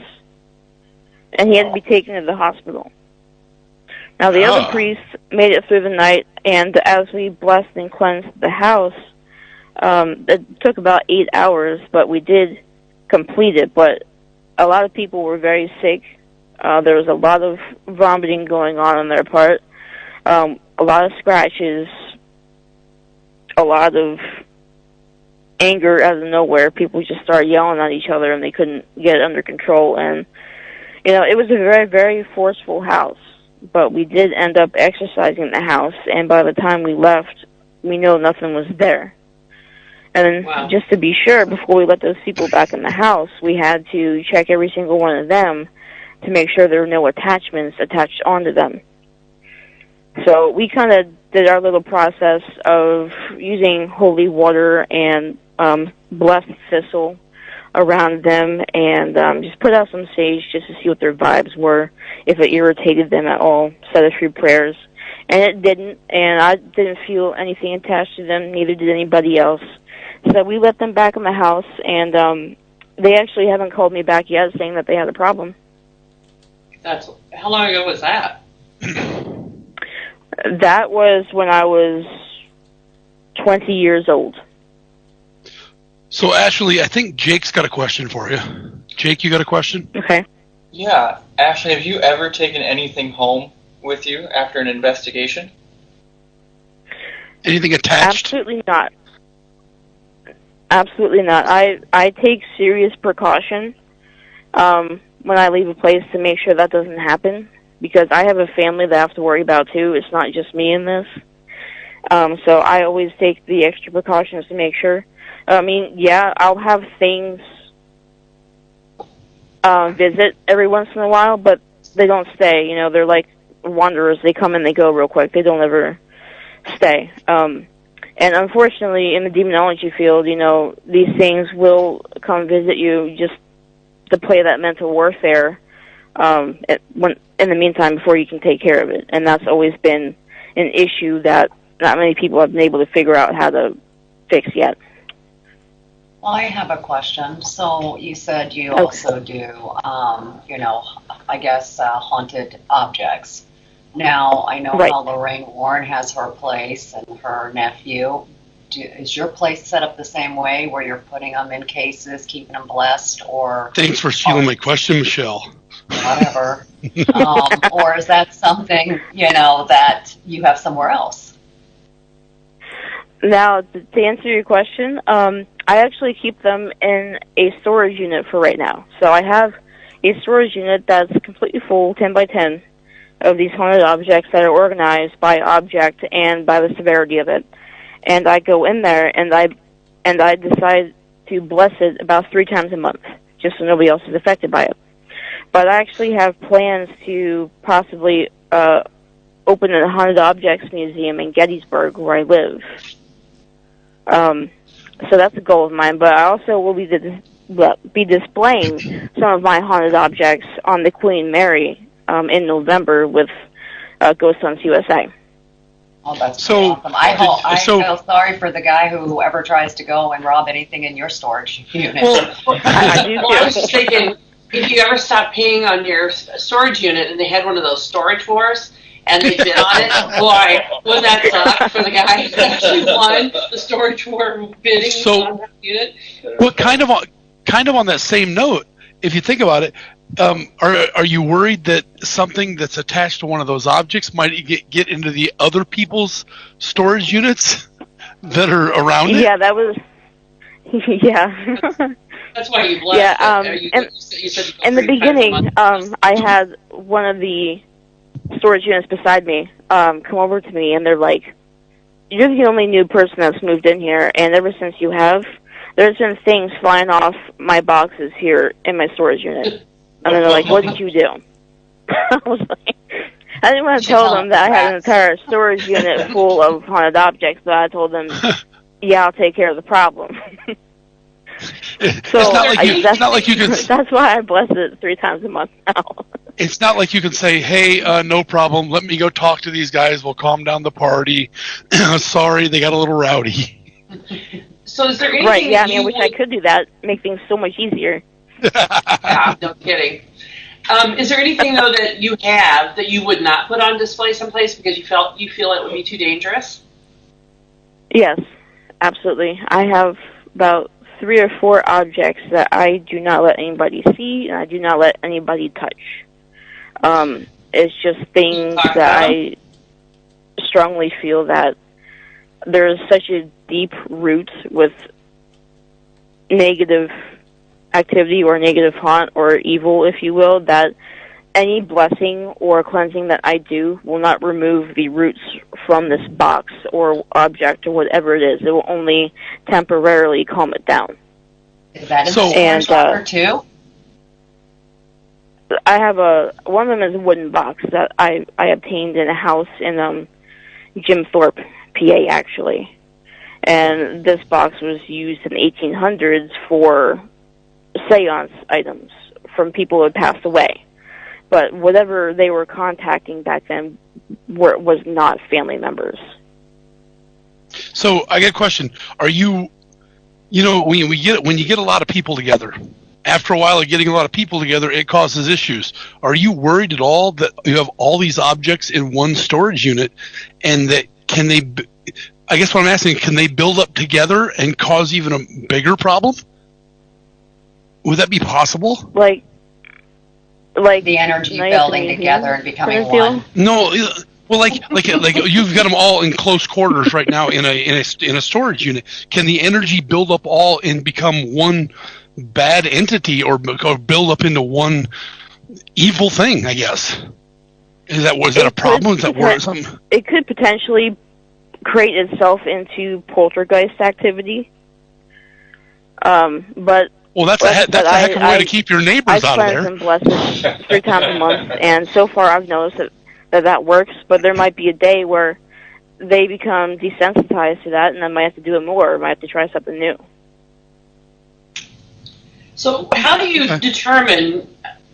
and he had to be taken to the hospital. Now the other priest made it through the night, and as we blessed and cleansed the house, it took about 8 hours, but we did complete it. But a lot of people were very sick. There was a lot of vomiting going on their part, a lot of scratches, a lot of anger out of nowhere. People just started yelling at each other, and they couldn't get it under control. And, it was a very, very forceful house. But we did end up exercising the house, and by the time we left, we know nothing was there. And then just to be sure, before we let those people back in the house, we had to check every single one of them to make sure there were no attachments attached onto them. So we kind of did our little process of using holy water and blessed thistle around them, and just put out some sage just to see what their vibes were, if it irritated them at all, said a few prayers. And it didn't, and I didn't feel anything attached to them, neither did anybody else. So we let them back in the house, and they actually haven't called me back yet saying that they had a problem.
How long ago was that?
That was when I was 20 years old.
So, Ashley, I think Jake's got a question for you. Jake, you got a question?
Okay.
Yeah. Ashley, have you ever taken anything home with you after an investigation?
Anything attached?
Absolutely not. Absolutely not. I take serious precaution when I leave a place to make sure that doesn't happen, because I have a family that I have to worry about, too. It's not just me in this. So I always take the extra precautions to make sure. I mean, yeah, I'll have things visit every once in a while, but they don't stay. They're like wanderers. They come and they go real quick. They don't ever stay. And unfortunately, in the demonology field, these things will come visit you just to play that mental warfare in the meantime before you can take care of it. And that's always been an issue that not many people have been able to figure out how to fix yet.
Well, I have a question. So you said you also do, I guess, haunted objects. Now, I know how Lorraine Warren has her place and her nephew. Is your place set up the same way, where you're putting them in cases, keeping them blessed, or...
Thanks for stealing my question, Michelle.
Whatever. Or is that something, that you have somewhere else?
Now, to answer your question, I actually keep them in a storage unit for right now. So I have a storage unit that's completely full, 10 by 10, of these haunted objects that are organized by object and by the severity of it. And I go in there and I decide to bless it about 3 times a month, just so nobody else is affected by it. But I actually have plans to possibly open a haunted objects museum in Gettysburg, where I live. So that's a goal of mine, but I also will be displaying some of my haunted objects on the Queen Mary in November with Ghost Hunts USA.
Oh, that's awesome. I feel sorry for the guy whoever tries to go and rob anything in your storage unit.
I was just thinking, if you ever stop peeing on your storage unit and they had one of those storage wars, and they bid on it, boy, wouldn't that suck for the guy who actually won the storage war bidding on that unit?
Well, kind of on that same note, if you think about it, are you worried that something that's attached to one of those objects might get into the other people's storage units that are around it?
Yeah, that was... Yeah.
That's why you blessed it. You said
in the beginning, I had one of the storage units beside me come over to me, and they're like, "You're the only new person that's moved in here, and ever since you have, there's been things flying off my boxes here in my storage unit." And they're like, "What did you do?" I was like, I didn't want to tell them that I had an entire storage unit full of haunted objects, but I told them, "Yeah, I'll take care of the problem."
It's not like you can.
That's why I bless it 3 times a month now.
It's not like you can say, "Hey, no problem. Let me go talk to these guys. We'll calm down the party." Sorry, they got a little rowdy.
So is there anything?
Right? Yeah. I wish I could do that. Make things so much easier.
Yeah, no kidding. Is there anything though that you have that you would not put on display someplace because you feel it would be too dangerous?
Yes, absolutely. I have about 3 or 4 objects that I do not let anybody see, and I do not let anybody touch. It's just things that I strongly feel that there's such a deep root with negative activity or negative haunt or evil, if you will, that any blessing or cleansing that I do will not remove the roots from this box or object or whatever it is. It will only temporarily calm it down.
Is that in the storage locker too?
I have one of them is a wooden box that I obtained in a house in Jim Thorpe, PA, actually. And this box was used in the 1800s for seance items from people who had passed away. But whatever they were contacting back then was not family members.
So I got a question. Are you when you get a lot of people together, after a while of getting a lot of people together, it causes issues. Are you worried at all that you have all these objects in one storage unit, and that I guess what I'm asking, can they build up together and cause even a bigger problem? Would that be possible?
Like
the energy building together and becoming one.
No, well, like you've got them all in close quarters right now in a storage unit. Can the energy build up all and become one bad entity, or build up into one evil thing? I guess is that a problem? Is that something?
It could potentially create itself into poltergeist activity, but.
Well, that's a heck of a way to keep your neighbors out of there.
I cleanse and bless it 3 times a month, and so far I've noticed that works, but there might be a day where they become desensitized to that, and I might have to do it more, or I might have to try something new.
So how do you determine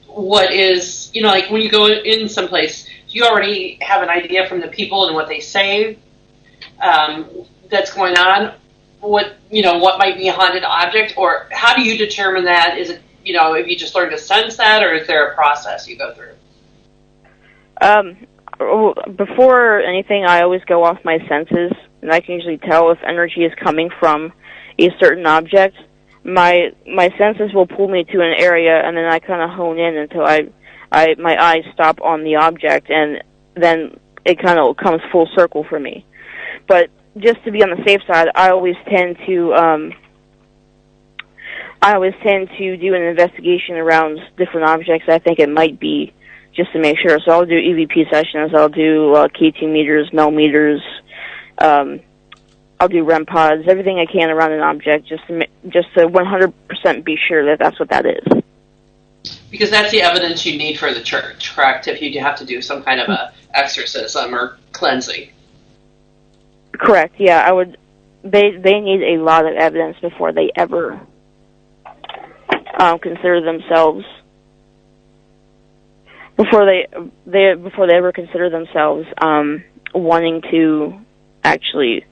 what is, like when you go in someplace, do you already have an idea from the people and what they say that's going on? What might be a haunted object, or how do you determine that? Is it, if you just learn to sense that, or is there a process you go through?
Before anything, I always go off my senses, and I can usually tell if energy is coming from a certain object. My senses will pull me to an area, and then I kind of hone in until my eyes stop on the object, and then it kind of comes full circle for me. But just to be on the safe side, I always tend to do an investigation around different objects I think it might be, just to make sure. So I'll do EVP sessions, I'll do KT meters, Mel meters, I'll do REM pods, everything I can around an object, just to 100% be sure that that's what that is.
Because that's the evidence you need for the church, correct? If you have to do some kind of a exorcism or cleansing.
Correct. Yeah, I would. They need a lot of evidence before they ever consider themselves. Before they ever consider themselves wanting to actually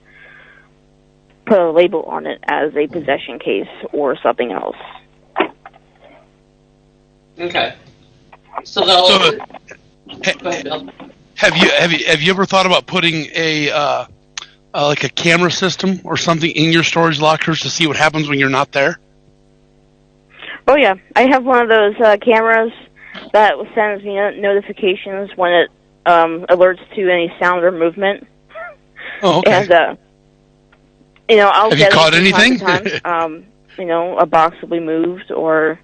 put a label on it as a possession case or something else.
Okay. So go ahead, Bill.
Have you ever thought about putting like a camera system or something in your storage lockers to see what happens when you're not there?
Oh yeah, I have one of those cameras that sends me notifications when it alerts to any sound or movement.
Oh, okay.
And I'll
have
get
you caught
it from
anything?
time to time. A box will be moved or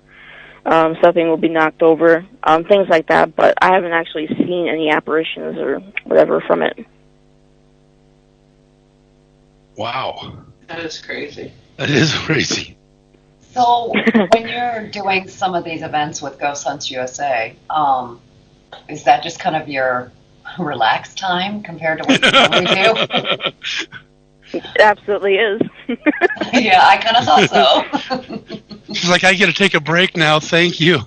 something will be knocked over, things like that. But I haven't actually seen any apparitions or whatever from it.
Wow.
That is crazy.
That is crazy.
So when you're doing some of these events with Ghost Hunts USA, is that just kind of your relaxed time compared to what you normally do?
It absolutely is.
Yeah, I kind of thought so.
She's like, I got to take a break now. Thank you.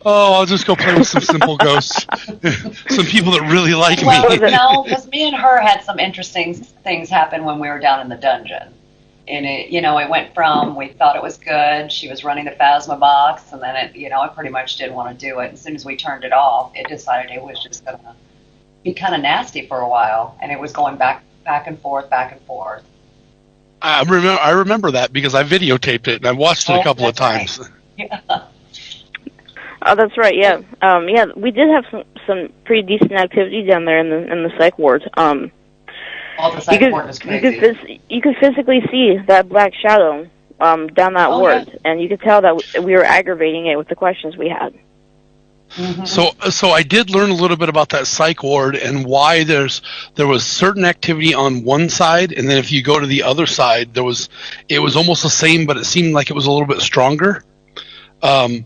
Oh, I'll just go play with some simple ghosts. Some people that really like me.
Well, no, because me and her had some interesting things happen when we were down in the dungeon. And it went from, we thought it was good, she was running the Phasma box, and then I pretty much didn't want to do it. As soon as we turned it off, it decided it was just going to be kind of nasty for a while, and it was going back and forth, back and forth.
I remember that because I videotaped it and I watched it a couple of times.
Right. Yeah.
Oh, that's right. Yeah, we did have some pretty decent activity down there in the psych ward.
All the psych ward was crazy.
You could physically see that black shadow down that ward, yeah. And you could tell that we were aggravating it with the questions we had.
Mm-hmm. So I did learn a little bit about that psych ward and why there was certain activity on one side, and then if you go to the other side, it was almost the same, but it seemed like it was a little bit stronger. On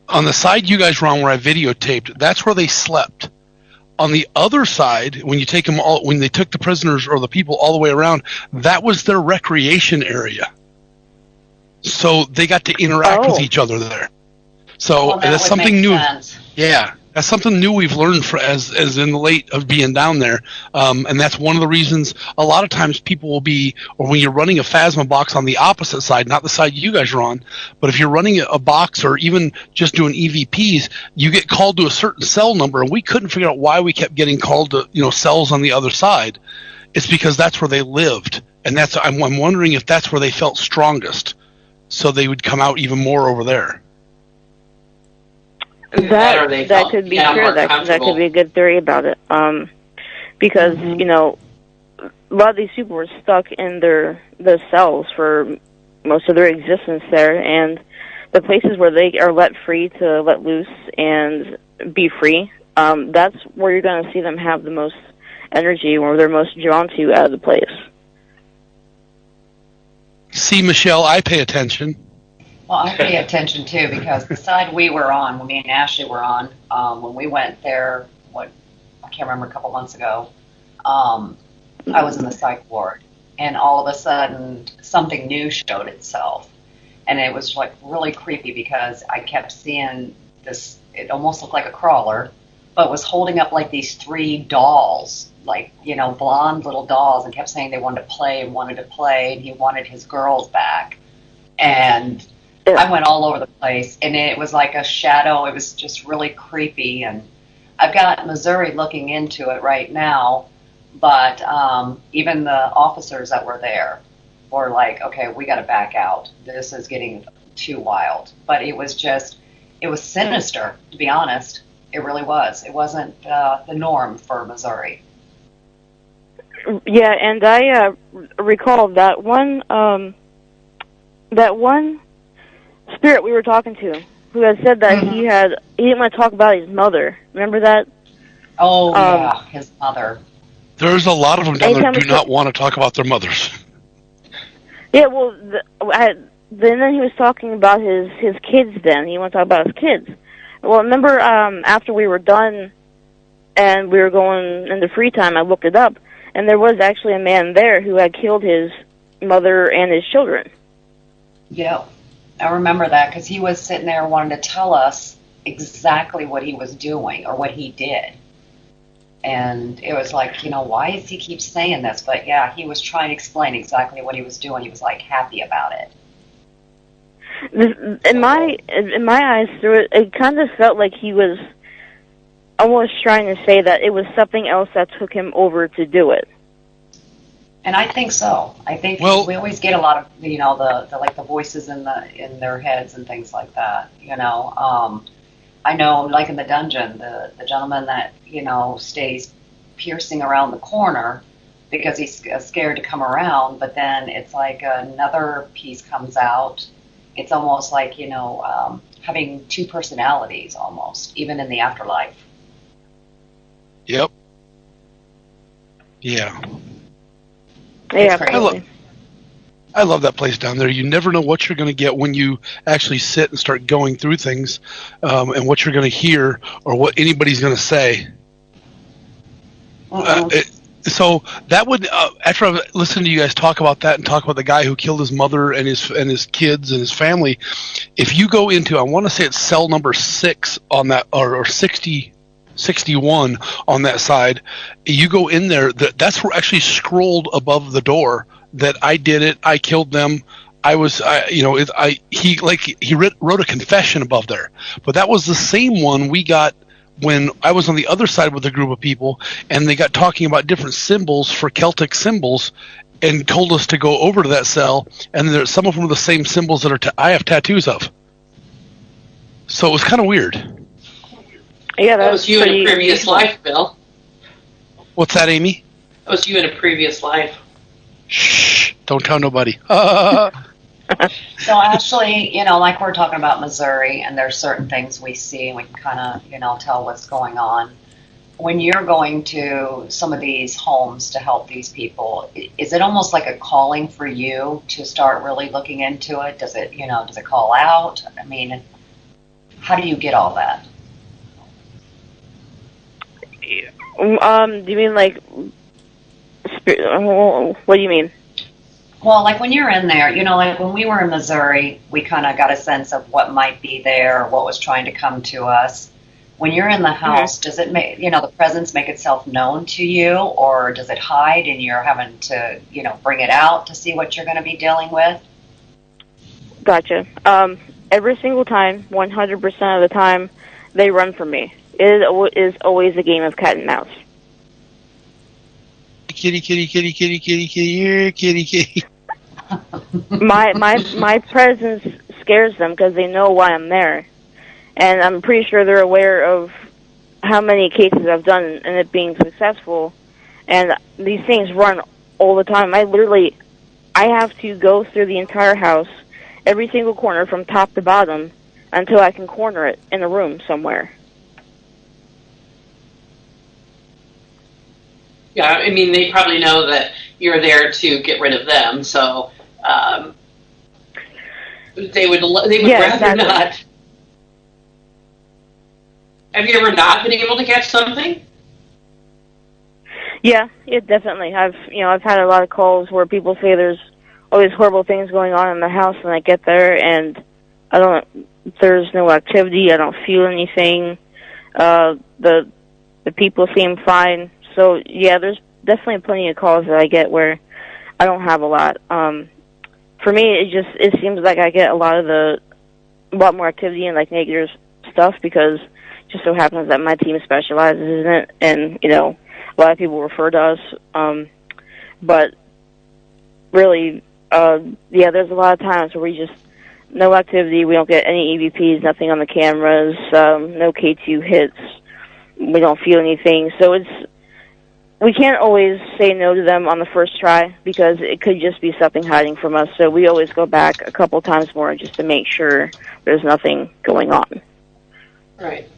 the side you guys were on, where I videotaped, that's where they slept. On the other side, when they took the prisoners or the people all the way around, that was their recreation area. So they got to interact with each other there. So that's something new.
Sense.
Yeah, that's something new we've learned as in the late of being down there. And that's one of the reasons a lot of times people will be, or when you're running a Phasma box on the opposite side, not the side you guys are on, but if you're running a box or even just doing EVPs, you get called to a certain cell number, and we couldn't figure out why we kept getting called to cells on the other side. It's because that's where they lived, and I'm wondering if that's where they felt strongest, so they would come out even more over there.
That could be true. That could be a good theory about it. Because a lot of these people were stuck in their cells for most of their existence there, and the places where they are let free to let loose and be free, that's where you're going to see them have the most energy, where they're most drawn to out of the place.
See, Michelle, I pay attention.
Well, I pay attention too, because the side we were on, when me and Ashley were on, when we went there, I can't remember, a couple months ago, I was in the psych ward, and all of a sudden something new showed itself, and it was like really creepy because I kept seeing this. It almost looked like a crawler, but was holding up like these 3 dolls, like blonde little dolls, and kept saying they wanted to play, and he wanted his girls back, and I went all over the place, and it was like a shadow. It was just really creepy, and I've got Missouri looking into it right now, but even the officers that were there were like, okay, we got to back out. This is getting too wild. But it was sinister, to be honest. It really was. It wasn't the norm for Missouri.
Yeah, and I recall that one spirit we were talking to, who had said that he didn't want to talk about his mother. Remember that?
Oh, yeah, his mother.
There's a lot of them down there who do not want to talk about their mothers.
Yeah, well, then he was talking about his kids then. He wanted to talk about his kids. Well, remember after we were done and we were going into free time, I looked it up, and there was actually a man there who had killed his mother and his children.
Yeah. I remember that because he was sitting there wanting to tell us exactly what he was doing or what he did. And it was like, why does he keep saying this? But yeah, he was trying to explain exactly what he was doing. He was like happy about it.
In my eyes through it, it kind of felt like he was almost trying to say that it was something else that took him over to do it.
And I think so. I think we always get a lot of the voices in their heads and things like that. I know, like in the dungeon, the gentleman that stays piercing around the corner because he's scared to come around. But then it's like another piece comes out. It's almost like having 2 personalities almost, even in the afterlife.
Yep. Yeah.
Yeah,
I love that place down there. You never know what you're going to get when you actually sit and start going through things, and what you're going to hear or what anybody's going to say. So that would, after I've listened to you guys talk about that and talk about the guy who killed his mother and his kids and his family, if you go into, I want to say it's cell number 6 on that, or 61 on that side, you go in there, that's where actually scrolled above the door that I did it, I killed them. He wrote a confession above there, but that was the same one we got when I was on the other side with a group of people, and they got talking about different symbols for Celtic symbols, and told us to go over to that cell, and some of them are the same symbols that I have tattoos of. So it was kind of weird.
Yeah,
that was you in a previous life, Bill.
What's that, Amy?
That was you in a previous life.
Shh! Don't tell nobody.
So actually, like we're talking about Missouri, and there's certain things we see and we can kind of, tell what's going on. When you're going to some of these homes to help these people, is it almost like a calling for you to start really looking into it? Does it call out? I mean, how do you get all that?
Do you mean like, what do you mean?
Well, like when you're in there, like when we were in Missouri, we kind of got a sense of what might be there, or what was trying to come to us. When you're in the house, does it make, the presence make itself known to you, or does it hide and you're having to, bring it out to see what you're going to be dealing with?
Gotcha. Every single time, 100% of the time, they run from me. It is always a game of cat and mouse.
Kitty, kitty, kitty, kitty, kitty, kitty, kitty, kitty.
My presence scares them because they know why I'm there, and I'm pretty sure they're aware of how many cases I've done and it being successful. And these things run all the time. I have to go through the entire house, every single corner from top to bottom, until I can corner it in a room somewhere.
Yeah, I mean, they probably know that you're there to get rid of them, so they would rather
exactly.
not. Have you ever not been able to catch something?
Yeah, definitely. I've had a lot of calls where people say there's always horrible things going on in the house, and I get there and there's no activity. I don't feel anything. The people seem fine. So yeah, there's definitely plenty of calls that I get where I don't have a lot. For me, it seems like I get a lot more activity and like negative stuff because it just so happens that my team specializes in it, and a lot of people refer to us. But really, there's a lot of times where we just no activity. We don't get any EVPs, nothing on the cameras, no K2 hits. We don't feel anything. So we can't always say no to them on the first try because it could just be something hiding from us. So we always go back a couple times more just to make sure there's nothing going on.
Right.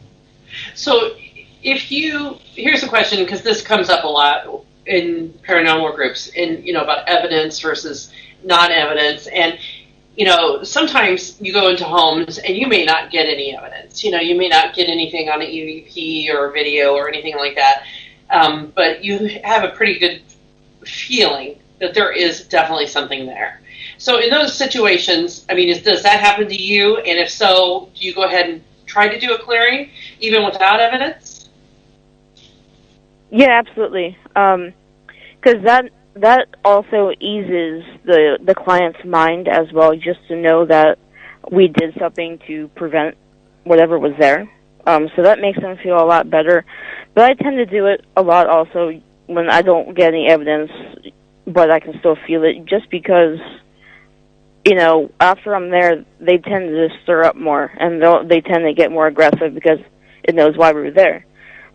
So here's a question, because this comes up a lot in paranormal groups, about evidence versus non-evidence. And, sometimes you go into homes and you may not get any evidence. You may not get anything on an EVP or a video or anything like that. But you have a pretty good feeling that there is definitely something there. So in those situations, I mean, does that happen to you? And if so, do you go ahead and try to do a clearing even without evidence?
Yeah, absolutely. Because that also eases the client's mind as well, just to know that we did something to prevent whatever was there. So that makes them feel a lot better. But I tend to do it a lot also when I don't get any evidence, but I can still feel it, just because, after I'm there, they tend to stir up more, and they tend to get more aggressive because it knows why we were there.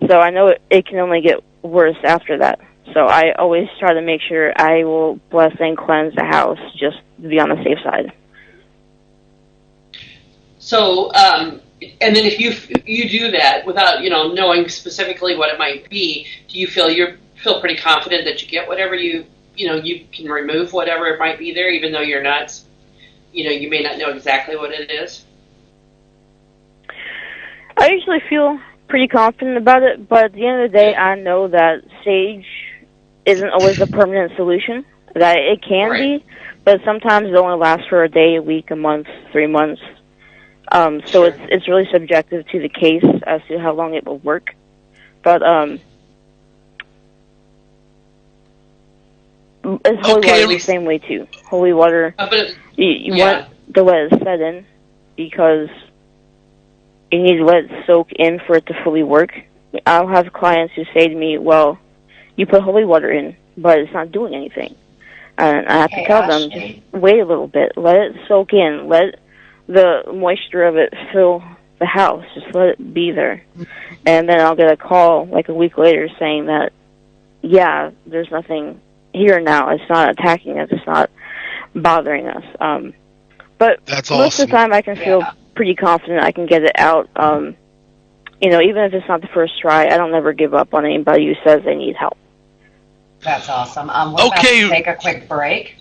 So I know it can only get worse after that. So I always try to make sure I will bless and cleanse the house just to be on the safe side.
So, and then if you do that without knowing specifically what it might be, do you feel pretty confident that you get whatever you can remove whatever it might be there, even though you're not, you may not know exactly what it is?
I usually feel pretty confident about it, but at the end of the day, I know that Sage isn't always a permanent solution. That it can be, but sometimes it only lasts for a day, a week, a month, 3 months. So it's really subjective to the case as to how long it will work. But it's holy water the same way too. Holy water, you want to let it set in because you need to let it soak in for it to fully work. I'll have clients who say to me, "Well, you put holy water in, but it's not doing anything." And I have to tell them, just wait a little bit, let it soak in, let the moisture of it fill the house, just let it be there. And then I'll get a call like a week later saying that, yeah, there's nothing here now, it's not attacking us, it's not bothering us. But most of the time I can feel pretty confident I can get it out. You know, even if it's not the first try, I don't ever give up on anybody who says they need help.
That's awesome. We're about to take a quick break.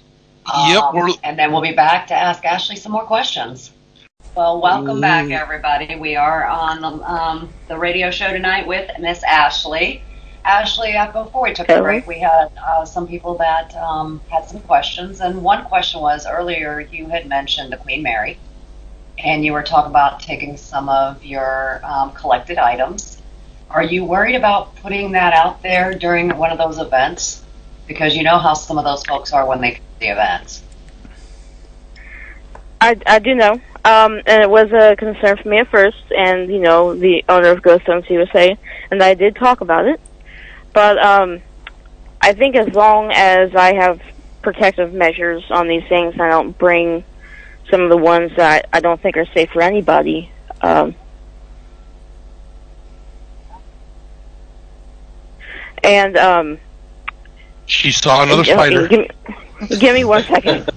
And then we'll be back to ask Ashley some more questions. Well, welcome back, everybody. We are on the radio show tonight with Miss Ashley. Ashley, before we took the break, we had some people that had some questions. And one question was, earlier you had mentioned the Queen Mary, and you were talking about taking some of your collected items. Are you worried about putting that out there during one of those events? Because you know how some of those folks are when they come to the events.
I do know. And it was a concern for me at first, and, you know, the owner of Ghost Stones USA, and I did talk about it. But I think as long as I have protective measures on these things, I don't bring some of the ones that I don't think are safe for anybody. And
she saw another spider.
Give me 1 second.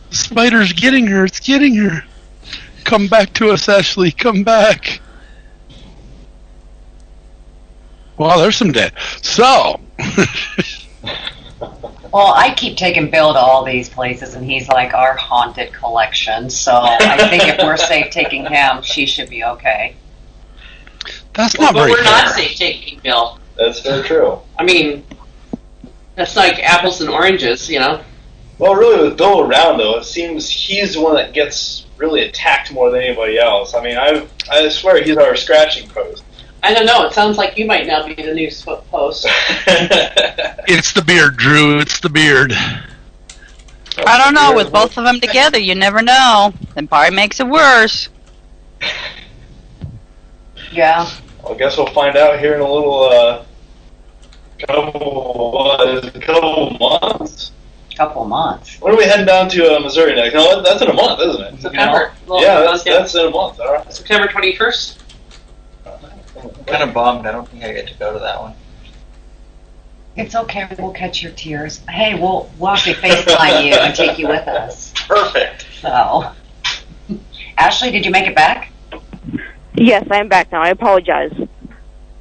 Spider's getting her. It's getting her. Come back to us, Ashley. Come back. Well, there's some dead. So.
Well, I keep taking Bill to all these places, and he's like our haunted collection. So I think if we're safe taking him, she should be okay.
That's not very fair.
But we're not safe taking Bill.
That's very true.
I mean, that's like apples and oranges, you know?
Well, really, with Bill around, though, it seems he's the one that gets really attacked more than anybody else. I mean, I swear he's our scratching post.
I don't know. It sounds like you might now be the new post.
It's the beard, Drew. It's the beard.
I don't know. With both of them together, you never know. Then probably makes it worse.
Yeah.
Well, I guess we'll find out here in a little couple months.
Couple months.
When are we heading down to Missouri next? No, that's in a month, isn't it?
September.
Yeah, that's in a month. All right.
September 21st.
I'm kind of bummed. I don't think I get to go to that one.
It's okay. We'll catch your tears. Hey, we'll actually FaceTime you and take you with us.
Perfect.
So, Ashley, did you make it back?
Yes, I am back now. I apologize.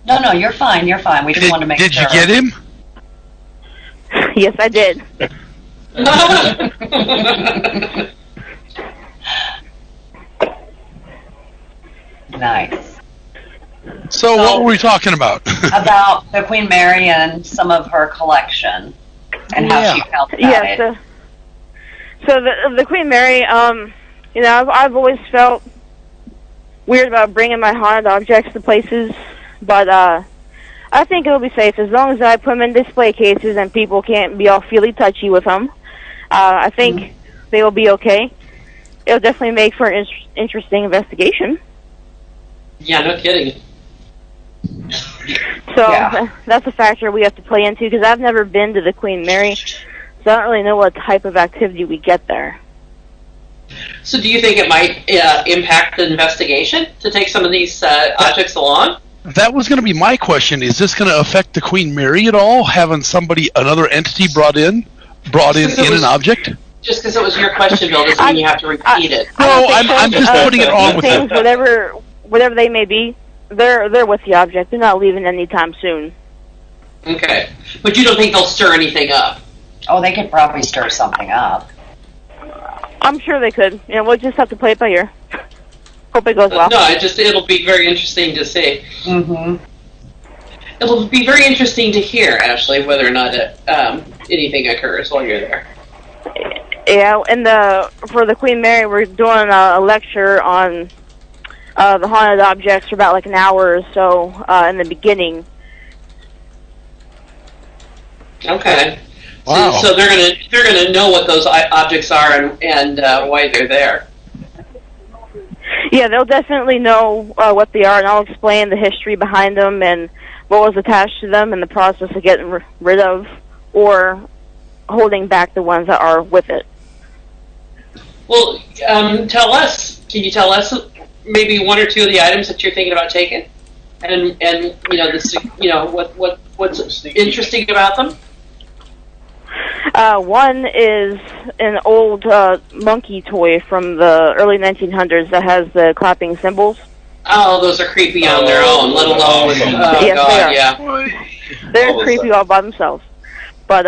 No, you're fine. You're fine. We just wanted to make sure.
Did you get him?
Yes, I did.
Nice.
So what were we talking about?
About the Queen Mary and some of her collection and how she felt about it.
So the Queen Mary, you know, I've always felt weird about bringing my haunted objects to places, but I think it'll be safe as long as I put them in display cases and people can't be all feely touchy with them. I think they will be okay. It'll definitely make for an interesting investigation.
Yeah, no kidding.
So that's a factor we have to play into because I've never been to the Queen Mary, so I don't really know what type of activity we get there.
So do you think it might impact the investigation to take some of these objects along?
That was going to be my question. Is this going to affect the Queen Mary at all, having another entity brought in an object?
Just because it was your question, Bill, doesn't mean you have to repeat it.
No, I'm just putting it on with
things, whatever they may be, they're with the object. They're not leaving anytime soon.
Okay. But you don't think they'll stir anything up?
Oh, they could probably stir something up.
I'm sure they could. You know, we'll just have to play it by ear. Hope it goes well.
No, it'll be very interesting to see.
Mm-hmm.
It'll be very interesting to hear, Ashley, whether or not anything occurs while you're there.
Yeah, and for the Queen Mary, we're doing a lecture on the haunted objects for about like an hour or so in the beginning.
Okay.
Wow.
So they're gonna know what those objects are and why they're there.
Yeah, they'll definitely know what they are, and I'll explain the history behind them and what was attached to them and the process of getting rid of or holding back the ones that are with it.
Well, tell us. Can you tell us maybe one or two of the items that you're thinking about taking, and what's interesting about them?
One is an old monkey toy from the early 1900s that has the clapping cymbals.
Oh, those are creepy on their own, let alone with,
yes,
God,
they are.
yeah.
They're creepy all by themselves. But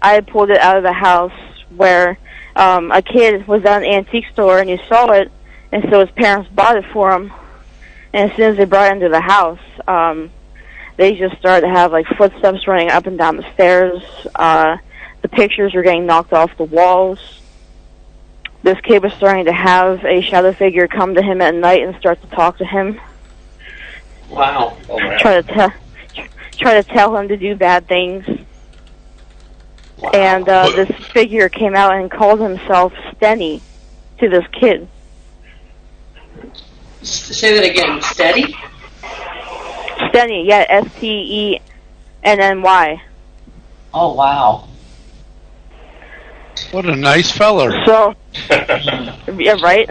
I pulled it out of the house where a kid was at an antique store and he saw it, and so his parents bought it for him. And as soon as they brought it into the house, they just started to have like footsteps running up and down the stairs. The pictures were getting knocked off the walls. This kid was starting to have a shadow figure come to him at night and start to talk to him.
Wow.
Try to tell him to do bad things.
Wow.
And this figure came out and called himself Stenny to this kid.
Say that again. Steady?
Stenny, yeah, Stenny.
Oh, wow.
What a nice feller.
So, yeah, right?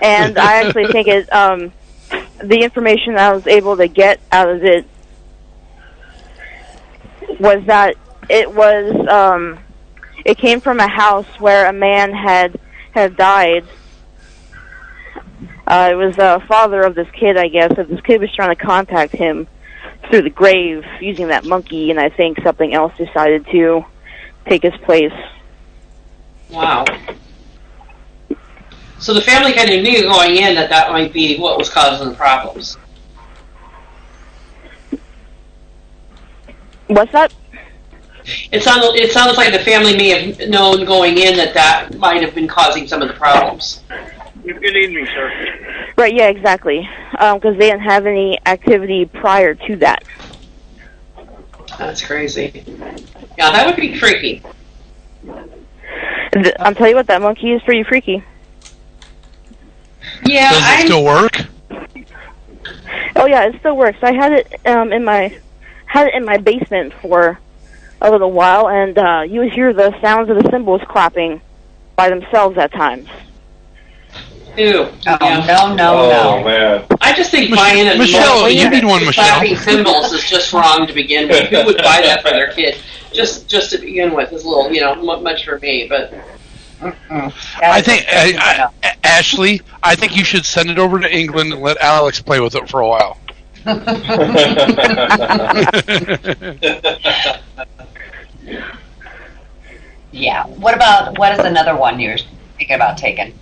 And I actually think the information I was able to get out of it was that it came from a house where a man had died. It was the father of this kid, I guess. So this kid was trying to contact him through the grave using that monkey, and I think something else decided to take his place.
Wow. So the family kind of knew going in that might be what was causing the problems.
What's that?
It sounds like the family may have known going in that might have been causing some of the problems.
Good evening, sir.
Right, yeah, exactly. Because they didn't have any activity prior to that.
That's crazy. Yeah, that would be freaky.
I'll tell you what, that monkey is pretty freaky.
Yeah,
Does it still work?
Oh yeah, it still works. I had it in my basement for a little while, and you would hear the sounds of the cymbals clapping by themselves at times.
Ew.
Oh,
yeah.
no.
Man.
I just think buying a
Michelle, you need one, Michelle.
clapping cymbals is just wrong to begin with. Who would buy that for their kid? Just to begin with is a little, much for me, but.
I think, Ashley, I think you should send it over to England and let Alex play with it for a while.
Yeah. What is another one you're thinking about taking?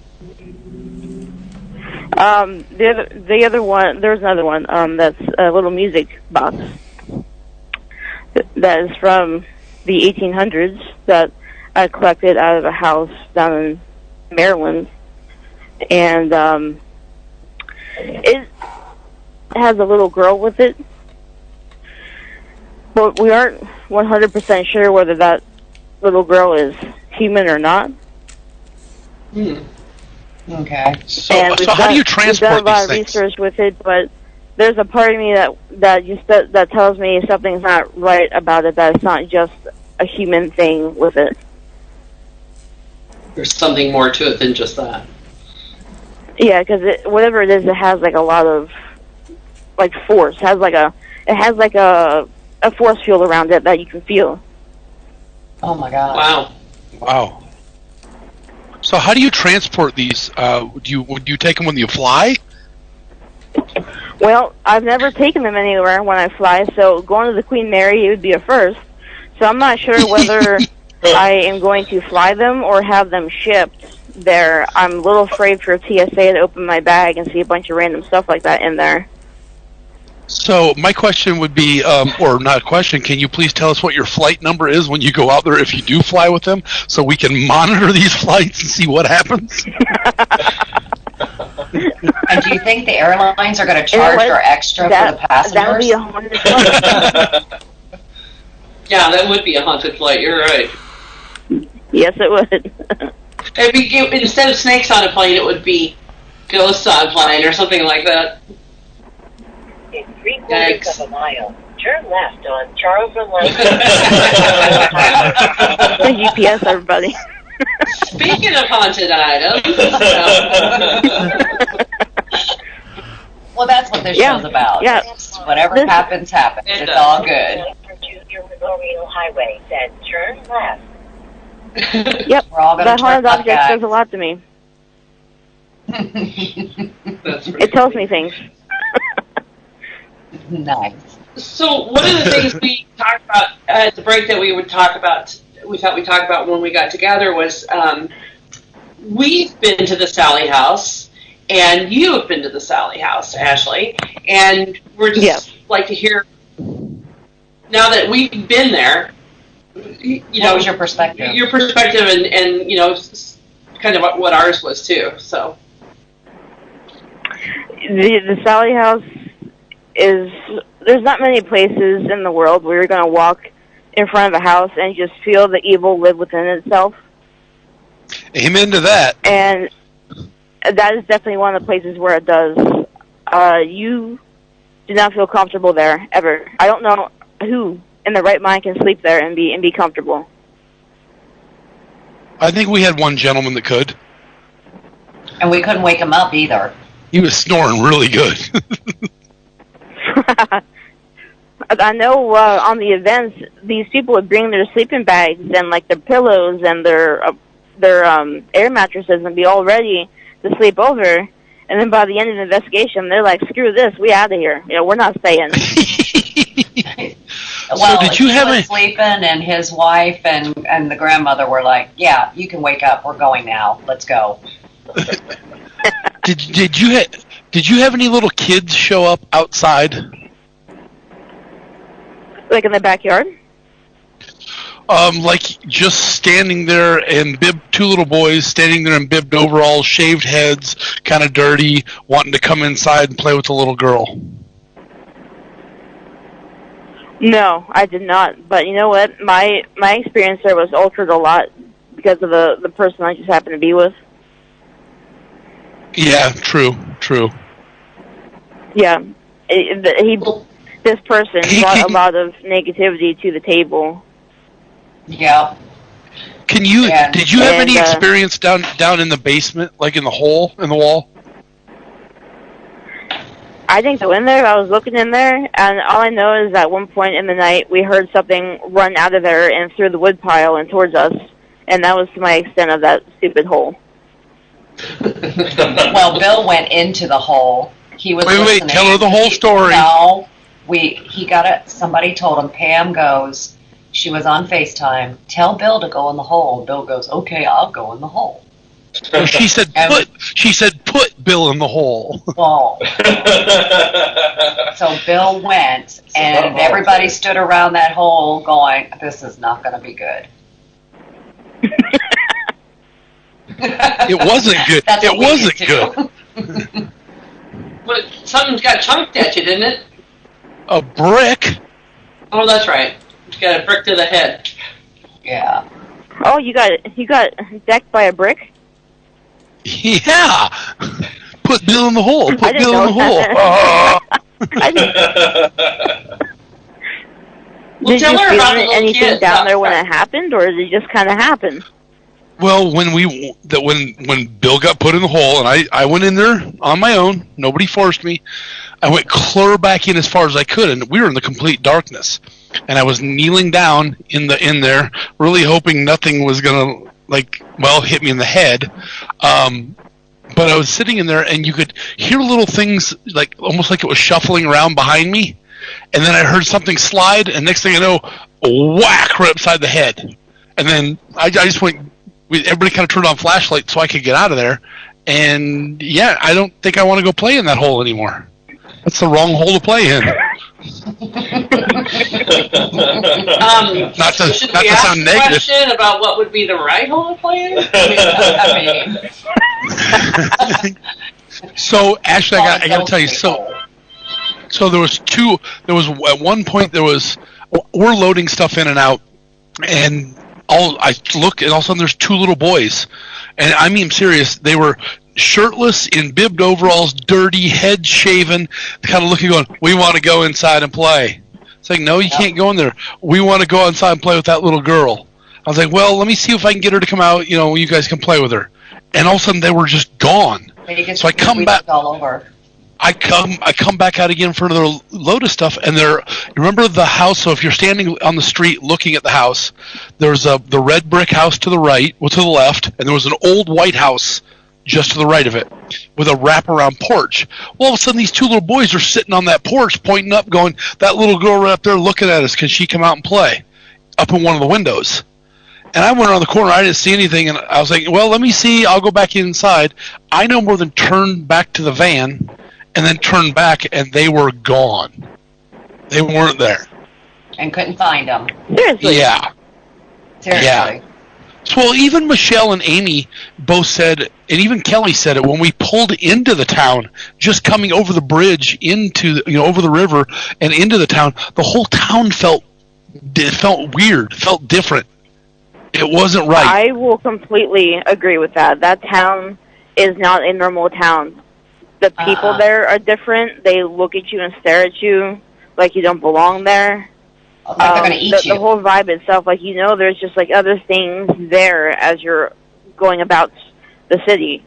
The other one, there's another one, that's a little music box that is from the 1800s that I collected out of a house down in Maryland, and it has a little girl with it, but we aren't 100% sure whether that little girl is human or not.
Okay.
So how do you transport
we've done a lot
these
of
things?
research with it, but there's a part of me that tells me something's not right about it, that it's not just a human thing with it.
There's something more to it than just that.
Yeah, because whatever it is, it has like a lot of like force. It has like a force field around it that you can feel.
Oh my God.
Wow.
So how do you transport these? Would you take them when you fly?
Well, I've never taken them anywhere when I fly, so going to the Queen Mary, it would be a first. So I'm not sure whether I am going to fly them or have them shipped there. I'm a little afraid for TSA to open my bag and see a bunch of random stuff like that in there.
So my question would be, or not a question, can you please tell us what your flight number is when you go out there if you do fly with them, so we can monitor these flights and see what happens?
And do you think the airlines are going to charge for extra for the passengers?
That would be a haunted flight.
Yeah, that would be a haunted flight. You're right.
Yes, it would.
Instead of snakes on a plane, it would be ghosts on a plane or something like that.
In 3/4 of a mile, turn left on Charles and Lane.
The GPS, everybody.
Speaking of haunted items,
well, that's what this show's about.
Yeah.
Whatever happens, happens. It's all good.
Your Memorial Highway, then turn left.
Yep.
We're all
That haunted
up,
object says a lot to me. It tells me things.
Nice.
So one of the things we talked about at the break that we thought we'd talk about when we got together was we've been to the Sally House, and you have been to the Sally House, Ashley, and we're just like to hear, now that we've been there,
what was your perspective?
Your perspective and kind of what ours was too. So
the Sally House there's not many places in the world where you're going to walk in front of a house and just feel the evil live within itself.
Amen to that.
And that is definitely one of the places where it does. You do not feel comfortable there, ever. I don't know who in the right mind can sleep there and be comfortable.
I think we had one gentleman that could.
And we couldn't wake him up either.
He was snoring really good.
I know on the events, these people would bring their sleeping bags and like their pillows and their air mattresses and be all ready to sleep over. And then by the end of the investigation, they're like, "Screw this, we out of here. We're not staying."
Well, so did you have sleeping, and his wife and the grandmother were like, "Yeah, you can wake up. We're going now. Let's go."
Did you have any little kids show up outside?
Like in the backyard?
Like just standing there and two little boys standing there in bibbed overalls, shaved heads, kind of dirty, wanting to come inside and play with the little girl.
No, I did not. But you know what? My experience there was altered a lot because of the person I just happened to be with.
Yeah, true.
Yeah, this person brought a lot of negativity to the table.
Yeah.
Did you have any experience down in the basement, like in the hole in the wall?
I didn't go in there. I was looking in there, and all I know is at one point in the night, we heard something run out of there and through the wood pile and towards us, and that was to my extent of that stupid hole.
Well, Bill went into the hole. He was listening.
Wait, tell her the whole story.
No, he got it. Somebody told him. Pam goes. She was on FaceTime. Tell Bill to go in the hole. Bill goes, "Okay, I'll go in the hole."
Well, she said put Bill in the hole.
Well, so Bill went, and everybody stood around that hole going, "This is not going to be good."
It wasn't good. It wasn't good.
But something got chunked at you, didn't it?
A brick?
Oh, that's right. You got a brick to the head.
Yeah.
Oh, you got decked by a brick?
Yeah. Put Bill in the hole. Put Bill in the hole.
Did you feel anything down there when it happened, or did it just kind of happen?
Well, when Bill got put in the hole, and I went in there on my own, nobody forced me. I went clear back in as far as I could, and we were in the complete darkness. And I was kneeling down in there, really hoping nothing was gonna hit me in the head. But I was sitting in there, and you could hear little things, almost like it was shuffling around behind me. And then I heard something slide, and next thing I know, whack right upside the head. And then we everybody kind of turned on flashlights so I could get out of there. And yeah, I don't think I want to go play in that hole anymore. That's the wrong hole to play in. Not to sound negative.
Question about what would be the right hole to play in.
So actually, I got to tell you. So there was two. There was at one point we're loading stuff in and out, and I look, and all of a sudden there's two little boys, and I mean, I'm serious. They were shirtless, in bibbed overalls, dirty, head shaven, kind of looking, going, "We want to go inside and play." It's like, no, you can't go in there. We want to go outside and play with that little girl. I was like, well, let me see if I can get her to come out. You guys can play with her. And all of a sudden, they were just gone. So I come back.
All over.
I come back out again for another load of stuff, and you remember the house. So if you're standing on the street looking at the house, there's the red brick house to the right, to the left, and there was an old white house just to the right of it with a wraparound porch. Well, all of a sudden, these two little boys are sitting on that porch, pointing up, going, "That little girl right up there looking at us. Can she come out and play?" Up in one of the windows. And I went around the corner. I didn't see anything, and I was like, well, let me see. I'll go back inside. I no more than turned back to the van and then turned back, and they were gone. They weren't there.
And couldn't find them.
Seriously?
Yeah.
Seriously.
Yeah. So, well, even Michelle and Amy both said, and even Kelly said it, when we pulled into the town, just coming over the bridge over the river and into the town, the whole town felt weird, felt different. It wasn't right.
I will completely agree with that. That town is not a normal town. The people there are different. They look at you and stare at you like you don't belong there.
Like they're going to eat you.
The whole vibe itself, there's just other things there as you're going about the city.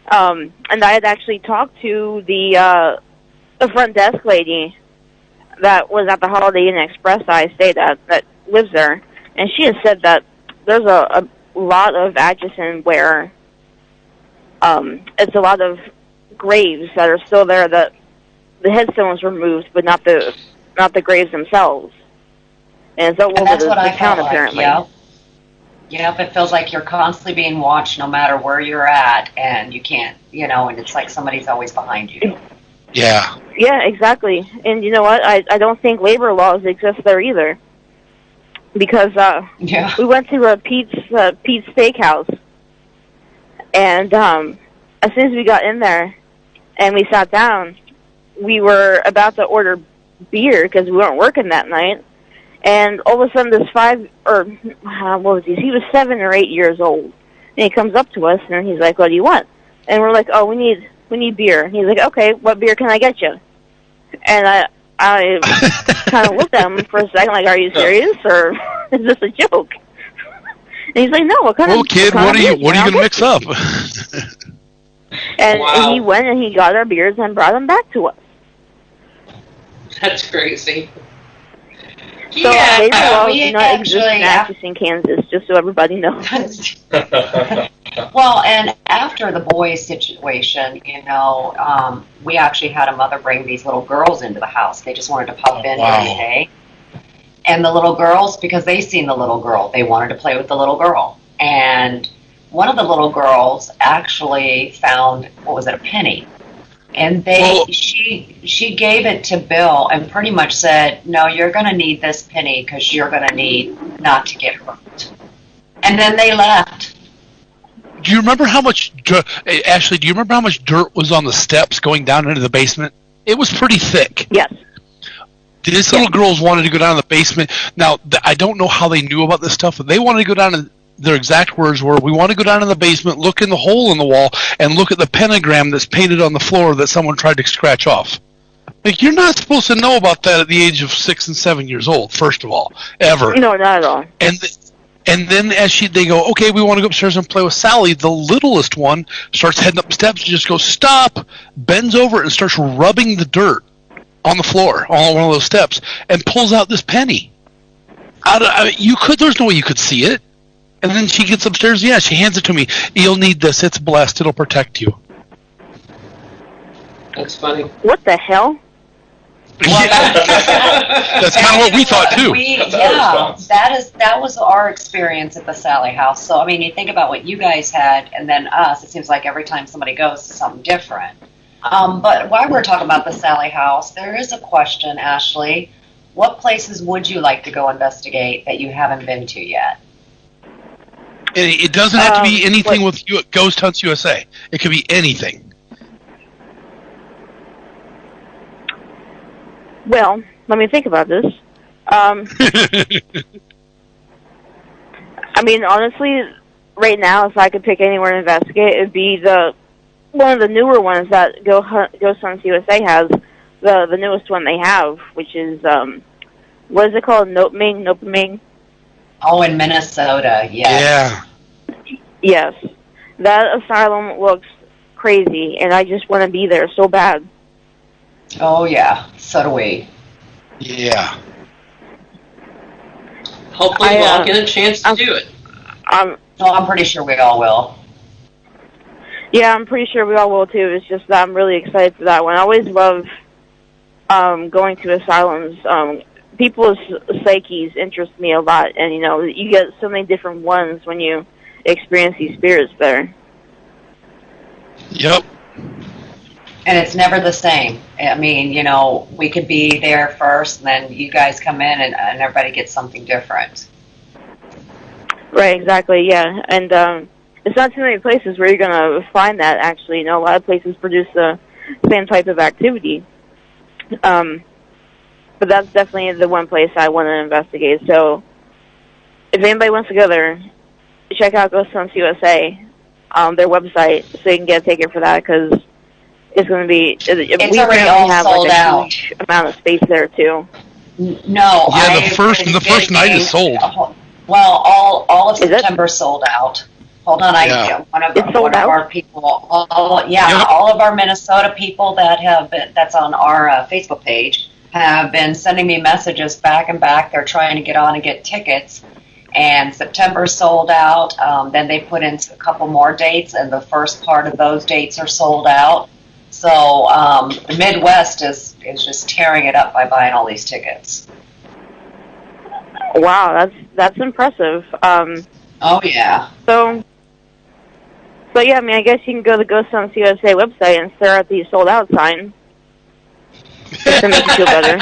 And I had actually talked to the front desk lady that was at the Holiday Inn Express I stayed at that lives there, and she has said that there's a lot of Atchison where it's a lot of graves that are still there that the headstones were moved, but not the graves themselves. And so
that's what I
town
felt
apparently.
Like, yep, it feels like you're constantly being watched no matter where you're at, and you can't, and it's like somebody's always behind you.
Yeah.
Yeah, exactly. And you know what? I don't think labor laws exist there either. Because we went to Pete's Steakhouse, and as soon as we got in there and we sat down, we were about to order beer because we weren't working that night, and all of a sudden this he was 7 or 8 years old, and he comes up to us and he's like, "What do you want?" And we're like, "Oh, we need beer." And he's like, "Okay, what beer can I get you?" And I kind of looked at him for a second, like, "Are you serious, or is this a joke?" And he's like, "No, what kind of?"
Well, kid, what are you going to mix up?
And he went and he got our beers and brought them back to us.
That's crazy.
So labor laws do not exist in Atchison, Kansas, just so everybody knows.
Well, and after the boys situation, we actually had a mother bring these little girls into the house. They just wanted to pop in during the day. And the little girls, because they seen the little girl, they wanted to play with the little girl. And one of the little girls actually found, a penny. And she gave it to Bill and pretty much said, "No, you're going to need this penny because you're going to need not to get hurt." And then they left.
Do you remember how much, Ashley, do you remember how much dirt was on the steps going down into the basement? It was pretty thick.
Yes.
These little girls wanted to go down in the basement. Now, I don't know how they knew about this stuff, but they wanted to go down in their exact words were, "We want to go down in the basement, look in the hole in the wall, and look at the pentagram that's painted on the floor that someone tried to scratch off." Like, you're not supposed to know about that at the age of 6 and 7 years old, first of all, ever.
No, not at all.
And then as they go, "Okay, we want to go upstairs and play with Sally," the littlest one starts heading up steps and just goes, "Stop!" bends over and starts rubbing the dirt on the floor on one of those steps and pulls out this penny. There's no way you could see it. And then she gets upstairs. Yeah, she hands it to me. "You'll need this. It's blessed. It'll protect you."
That's funny.
What the hell?
That's kind of what we thought too.
That was our experience at the Sally House. So I mean, you think about what you guys had, and then us. It seems like every time somebody goes to something different. But while we're talking about the Sally House, there is a question, Ashley. What places would you like to go investigate that you haven't been to yet?
It doesn't have to be anything with Ghost Hunts USA. It could be anything.
Well, let me think about this. I mean, honestly, right now, if I could pick anywhere to investigate, it would be one of the newer ones that Ghost Hunts USA has. The newest one they have, which is what is it called? Nopaming.
Oh, in Minnesota, yes.
Yeah.
Yes, that asylum looks crazy, and I just want to be there so bad.
Oh yeah, so do we.
Yeah.
Hopefully, we'll all get a chance to do it.
I'm pretty sure we all will.
Yeah, I'm pretty sure we all will too. It's just that I'm really excited for that one. I always love going to asylums. People's psyches interest me a lot, and you get so many different ones when you experience these spirits there.
Yep.
And it's never the same. I mean, we could be there first, and then you guys come in, and everybody gets something different.
Right, exactly, yeah. And it's not too many places where you're going to find that, actually. A lot of places produce the same type of activity. But that's definitely the one place I want to investigate. So if anybody wants to go there, check out Ghost Hunts USA, their website, so you can get a ticket for that, because it's going to be...
It's already all sold out.
Huge amount of space there, too.
No.
Yeah, the first night is sold.
Well, all of September sold out. Hold on, one of our people, all of our Minnesota people that's on our Facebook page have been sending me messages back and back. They're trying to get on and get tickets, and September sold out. Then they put in a couple more dates, and the first part of those dates are sold out. So the Midwest is just tearing it up by buying all these tickets.
Wow, that's impressive.
Oh yeah.
So yeah, I mean, I guess you can go to the Ghost Hunts USA website and stare at the sold out sign to make you feel better.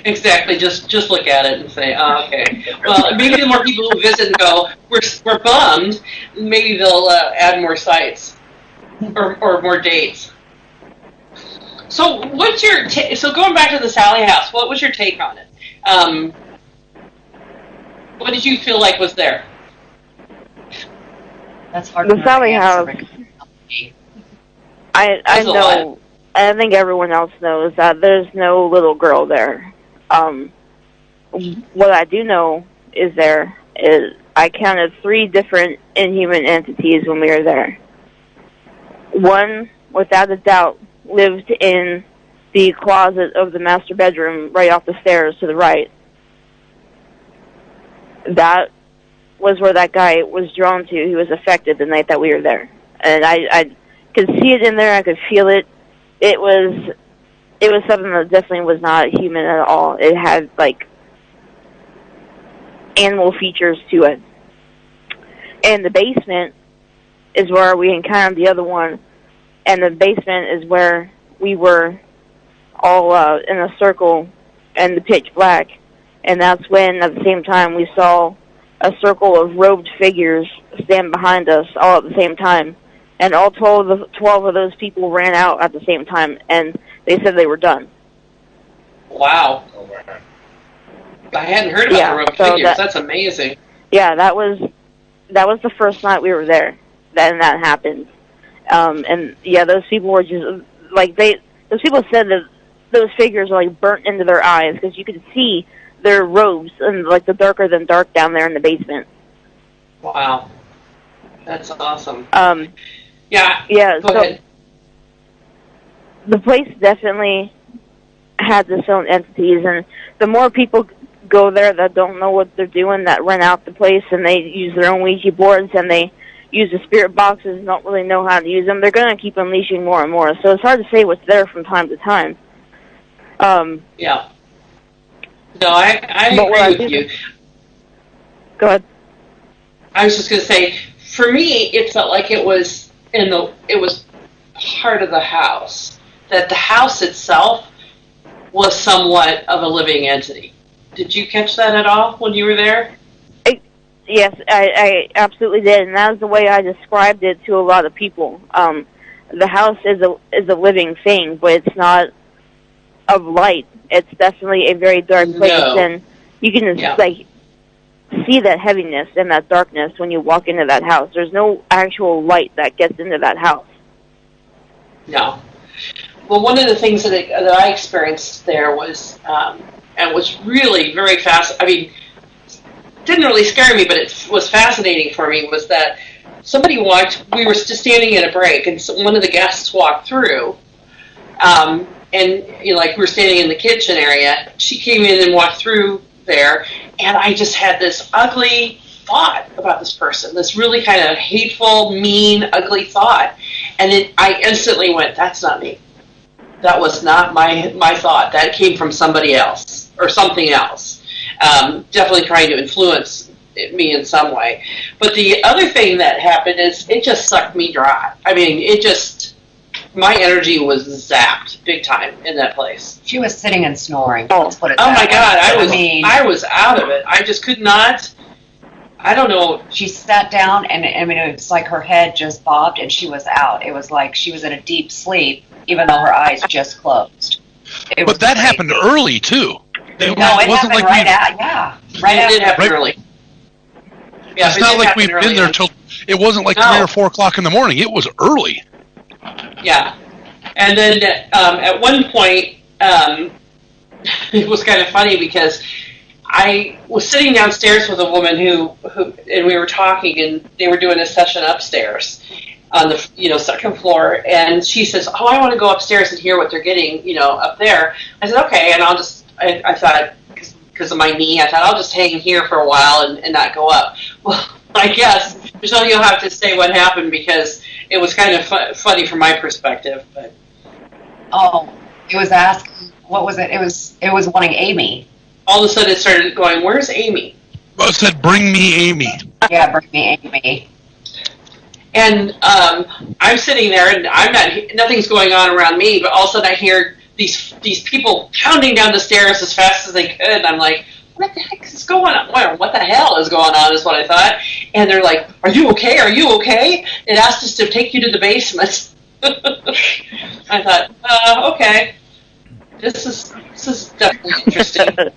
Exactly. Just look at it and say, oh, okay. Well, maybe the more people who visit and go, we're bummed. Maybe they'll add more sites or more dates. So what's your so going back to the Sally House? What was your take on it? What did you feel like was there?
That's hard.
The Sally House. I know. I think everyone else knows that there's no little girl there. What I do know is I counted 3 different inhuman entities when we were there. One, without a doubt, lived in the closet of the master bedroom right off the stairs to the right. That was where that guy was drawn to. He was affected the night that we were there. And I could see it in there. I could feel it. It was something that definitely was not human at all. It had, animal features to it. And the basement is where we encountered the other one. And the basement is where we were all in a circle in the pitch black. And that's when, at the same time, we saw a circle of robed figures stand behind us all at the same time. And all 12 of those people ran out at the same time, and they said they were done.
Wow. I hadn't heard about the robed figures. That's amazing.
Yeah, that was the first night we were there. Then that happened. And yeah, those people were just those people said that those figures are burnt into their eyes because you could see their robes and the darker than dark down there in the basement.
Wow, that's awesome.
Yeah.
Go ahead.
The place definitely had its own entities, and the more people go there that don't know what they're doing, that rent out the place and they use their own Ouija boards and they use the spirit boxes and don't really know how to use them, they're going to keep unleashing more and more. So it's hard to say what's there from time to time.
Yeah. No, I agree with you.
Go ahead.
I was just going to say, for me, it felt like it was part of the house. That the house itself was somewhat of a living entity. Did you catch that at all when you were there?
Yes, I absolutely did, and that was the way I described it to a lot of people. The house is a living thing, but it's not of light. It's definitely a very dark place, and you can see that heaviness and that darkness when you walk into that house. There's no actual light that gets into that house.
No. Well, one of the things that I experienced there was, and was really very fast. I mean, didn't really scare me, but it was fascinating for me. Was that somebody walked? We were just standing at a break, and one of the guests walked through. And like we were standing in the kitchen area. She came in and walked through there, and I just had this ugly thought about this person. This really kind of hateful, mean, ugly thought, and I instantly went, "That's not me. That was not my thought. That came from somebody else or something else." Definitely trying to influence me in some way. But the other thing that happened is it just sucked me dry. I mean, my energy was zapped big time in that place.
She was sitting and snoring.
Oh,
let's put it
oh
that
my
way.
God! I was out of it. I just could not. I don't know.
She sat down, and I mean, it was like her head just bobbed, and she was out. It was like she was in a deep sleep, even though her eyes just closed.
But that happened early too.
It happened like right
it did happen early. Yeah,
it's not like we've been there till. It wasn't like 3 or 4 o'clock in the morning. It was early.
Yeah, and then at one point, it was kind of funny because I was sitting downstairs with a woman who and we were talking, and they were doing a session upstairs on the second floor, and she says, "Oh, I want to go upstairs and hear what they're getting, up there." I said, "Okay," and I thought, because of my knee, I thought I'll just hang here for a while and not go up. Well, I guess Michelle, you'll have to say what happened, because it was kind of funny from my perspective. But
it was asking, what was it? It was wanting Amy.
All of a sudden, it started going, "Where's Amy?"
Well, it said, "Bring me Amy."
Yeah, bring me Amy.
And I'm sitting there, and nothing's going on around me, but all of a sudden I hear these people pounding down the stairs as fast as they could, and I'm like, "What the heck is going on? What the hell is going on?" is what I thought. And they're like, "Are you okay? Are you okay?" It asked us to take you to the basement. I thought, okay, this is definitely interesting.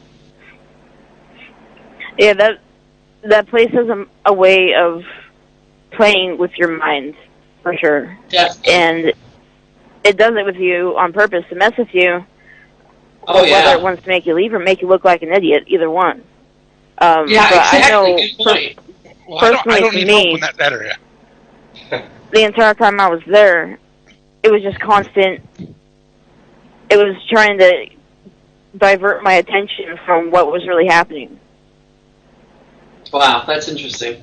Yeah, that place has a way of playing with your mind, for sure.
Yes.
And it does it with you on purpose to mess with you.
Oh, yeah.
Whether it wants to make you leave or make you look like an idiot, either one.
Yeah, exactly.
I know,
good point.
personally,
I don't
for
need
me,
help in that area.
the entire time I was there, it was just constant. It was trying to divert my attention from what was really happening.
Wow, that's interesting.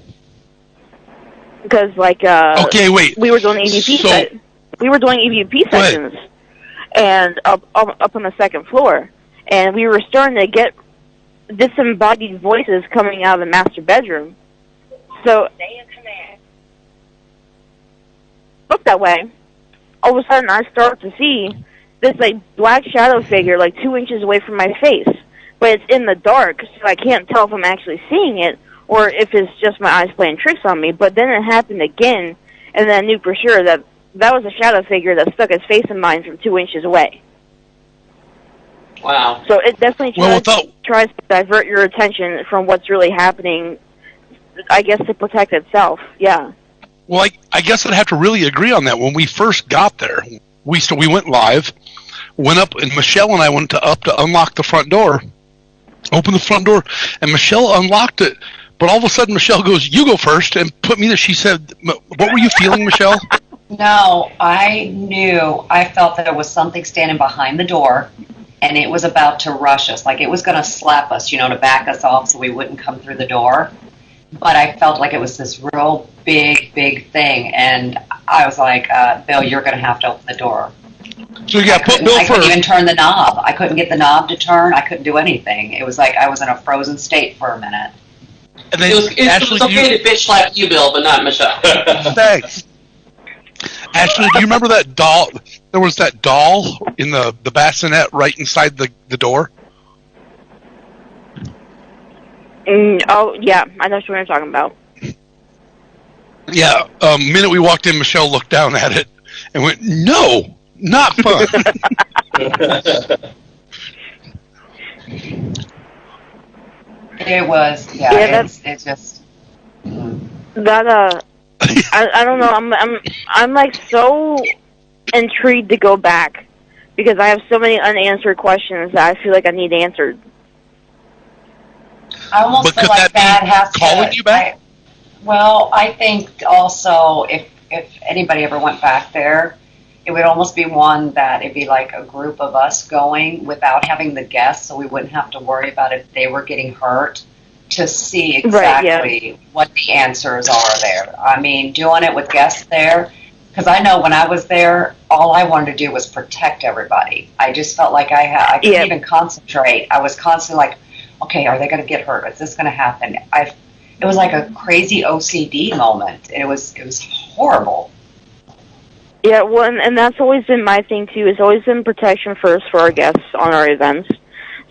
Because,
okay, wait.
We were doing EVP. We were doing EVP sessions, and up on the second floor, and we were starting to get disembodied voices coming out of the master bedroom. So, look that way. All of a sudden, I start to see this black shadow figure 2 inches away from my face, but it's in the dark, so I can't tell if I'm actually seeing it or if it's just my eyes playing tricks on me. But then it happened again, and then I knew for sure that was a shadow figure that stuck its face in mine from 2 inches away.
Wow.
So it definitely tries to divert your attention from what's really happening, I guess, to protect itself. Yeah.
Well, I guess I'd have to really agree on that. When we first got there, we went live, went up, and Michelle and I went up to unlock the front door, open the front door, and Michelle unlocked it. But all of a sudden, Michelle goes, "You go first," and put me there. She said, "What were you feeling, Michelle?"
No, I felt that there was something standing behind the door, and it was about to rush us, like it was going to slap us, to back us off so we wouldn't come through the door. But I felt like it was this real big thing, and I was like, "Bill, you're going to have to open the door."
So you got put Bill
I couldn't
first.
even turn the knob. I couldn't get the knob to turn. I couldn't do anything. It was like I was in a frozen state for a minute.
And then
It was
Ashley,
okay to bitch slap you, Bill, but not Michelle.
thanks. Ashley, do you remember that doll? There was that doll in the bassinet right inside the door.
Oh, yeah, I know what you're talking about.
Yeah. Minute we walked in, Michelle looked down at it and went, "No, not fun."
It was, it's just.
That I don't know. I'm like so intrigued to go back because I have so many unanswered questions that I feel like I need answered.
I almost
But
feel
could
like
that be
has
calling you back?
I think also if anybody ever went back there, it would almost be one that it'd be like a group of us going without having the guests, so we wouldn't have to worry about if they were getting hurt, to see exactly what the answers are there. I mean, doing it with guests there, because I know when I was there, all I wanted to do was protect everybody. I just felt like I couldn't even concentrate. I was constantly like, okay, are they going to get hurt? Is this going to happen? It was like a crazy OCD moment. It was horrible.
Yeah, well, and that's always been my thing too. It's always been protection first for our guests on our events.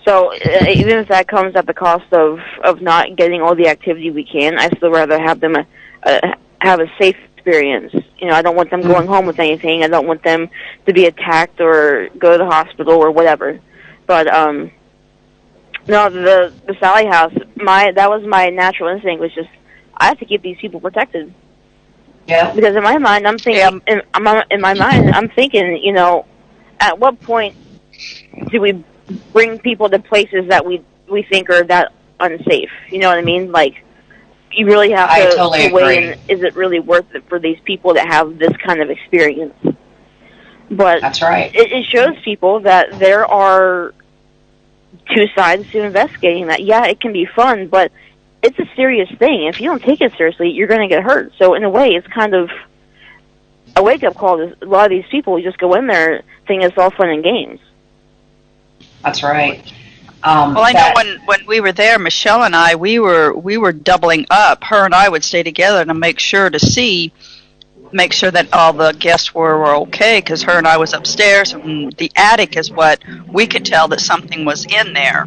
So even if that comes at the cost of not getting all the activity we can, I still rather have them have a safe experience. You know, I don't want them going home with anything. I don't want them to be attacked or go to the hospital or whatever. But no, the Sally House, that was my natural instinct, was just I have to keep these people protected.
Yeah.
Because in my mind, I'm thinking, I'm thinking, you know, at what point do we bring people to places that we think are that unsafe? You know what I mean? Like, you really have to weigh in, is it really worth it for these people to have this kind of experience? But
that's right.
It shows people that there are two sides to investigating that. Yeah, it can be fun, but it's a serious thing. If you don't take it seriously, you're going to get hurt. So in a way, it's kind of a wake-up call to a lot of these people who just go in there thinking it's all fun and games.
That's right.
Well, I know when we were there, Michelle and I, we were doubling up. Her and I would stay together to make sure that all the guests were okay, because her and I was upstairs, and the attic is what we could tell that something was in there.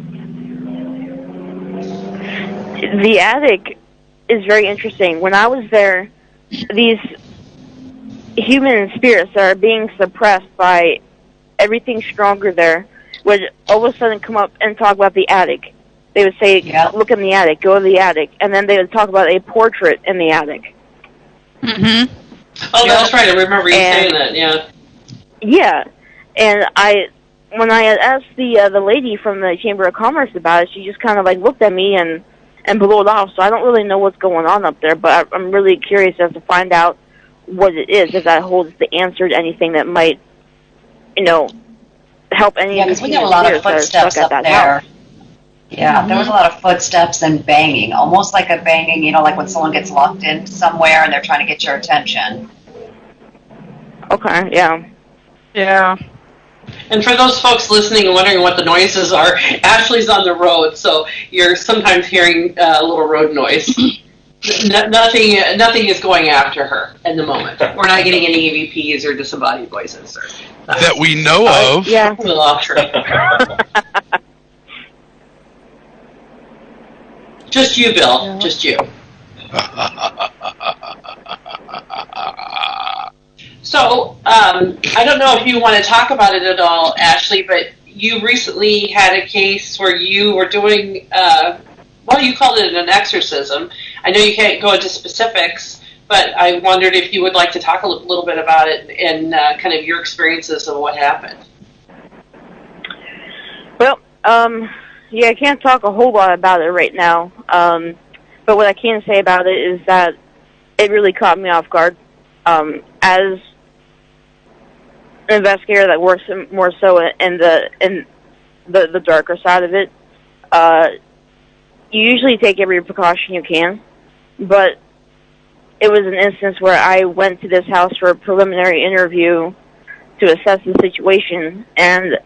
The attic is very interesting. When I was there, these human spirits that are being suppressed by everything stronger there would all of a sudden come up and talk about the attic. They would say, look in the attic, go to the attic, and then they would talk about a portrait in the attic.
Mm-hmm.
Oh, that's right. I remember you saying that, yeah.
Yeah, and when I had asked the lady from the Chamber of Commerce about it, she just kind of like looked at me and blew it off. So I don't really know what's going on up there, but I'm really curious as to find out what it is, if that holds the answer to anything that might, you know, help any of
because we get a lot of footsteps up there.
House.
Yeah, there was a lot of footsteps and banging, almost like a banging, you know, like when someone gets locked in somewhere and they're trying to get your attention.
Okay, yeah.
Yeah.
And for those folks listening and wondering what the noises are, Ashley's on the road, so you're sometimes hearing a little road noise. Nothing is going after her in the moment. We're not getting any EVPs or disembodied voices.
That we know of.
Yeah.
Just you, Bill. Yeah. Just you. So, I don't know if you want to talk about it at all, Ashley, but you recently had a case where you were doing, you called it an exorcism. I know you can't go into specifics, but I wondered if you would like to talk a little bit about it and kind of your experiences of what happened.
Well, yeah, I can't talk a whole lot about it right now, but what I can say about it is that it really caught me off guard. As an investigator that works more so in the darker side of it, you usually take every precaution you can, but it was an instance where I went to this house for a preliminary interview to assess the situation. And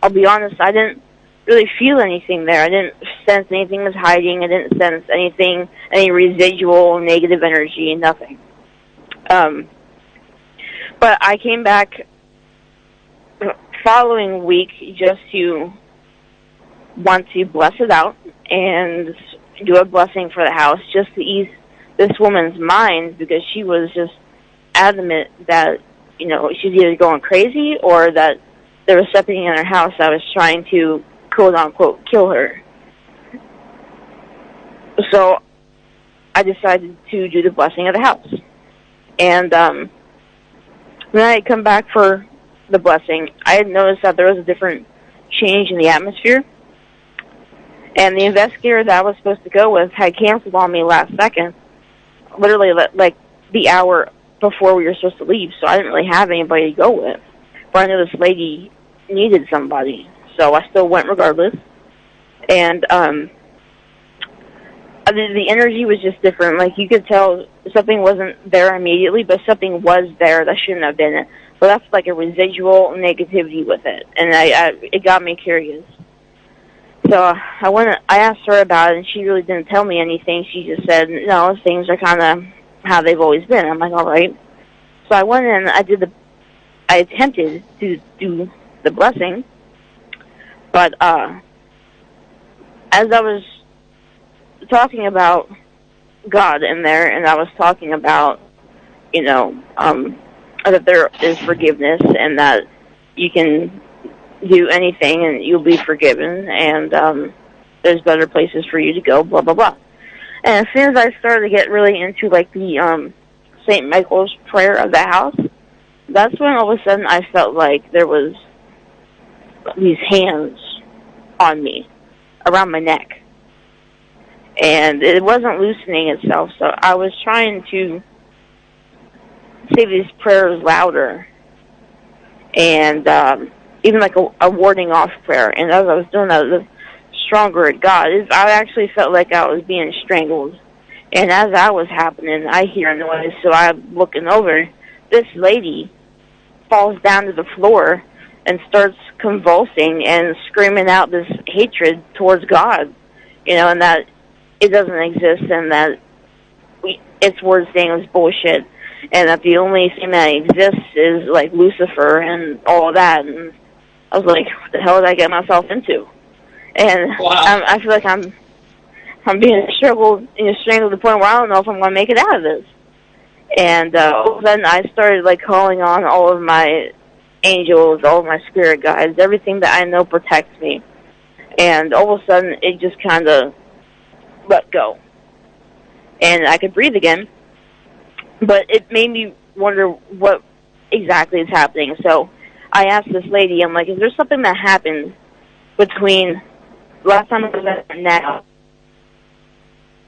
I'll be honest, I didn't really feel anything there. I didn't sense anything was hiding. I didn't sense anything, any residual negative energy, nothing. But I came back following week just to want to bless it out and do a blessing for the house, just to ease this woman's mind, because she was just adamant that, you know, she's either going crazy or that there was something in her house that was trying to, quote-unquote, kill her. So I decided to do the blessing of the house. And when I had come back for the blessing, I had noticed that there was a different change in the atmosphere. And the investigator that I was supposed to go with had canceled on me last second, literally like the hour before we were supposed to leave, so I didn't really have anybody to go with. But I knew this lady needed somebody, so I still went regardless. And the energy was just different. Like, you could tell something wasn't there immediately, but something was there that shouldn't have been. But that's like a residual negativity with it, and it got me curious. So I asked her about it, and she really didn't tell me anything. She just said, no, things are kind of how they've always been. I'm like, all right. So I went in, I attempted to do the blessing, but as I was talking about God in there, and I was talking about, you know, that there is forgiveness and that you can do anything and you'll be forgiven, and there's better places for you to go, blah, blah, blah. And as soon as I started to get really into, like, the St. Michael's prayer of the house, that's when all of a sudden I felt like there was these hands on me, around my neck. And it wasn't loosening itself, so I was trying to say these prayers louder, and even like a warding off prayer. And as I was doing that, the stronger it got. I actually felt like I was being strangled. And as that was happening, I hear a noise, so I'm looking over. This lady falls down to the floor and starts convulsing and screaming out this hatred towards God, you know, and that it doesn't exist, and that its word saying was bullshit, and that the only thing that exists is, like, Lucifer and all of that. And I was like, what the hell did I get myself into? And wow. I feel like I'm being strangled to the point where I don't know if I'm going to make it out of this. And all of a sudden I started, like, calling on all of my angels, all of my spirit guides, everything that I know protects me. And all of a sudden it just kind of let go. And I could breathe again. But it made me wonder what exactly is happening. So I asked this lady, I'm like, is there something that happened between last time I was there and now?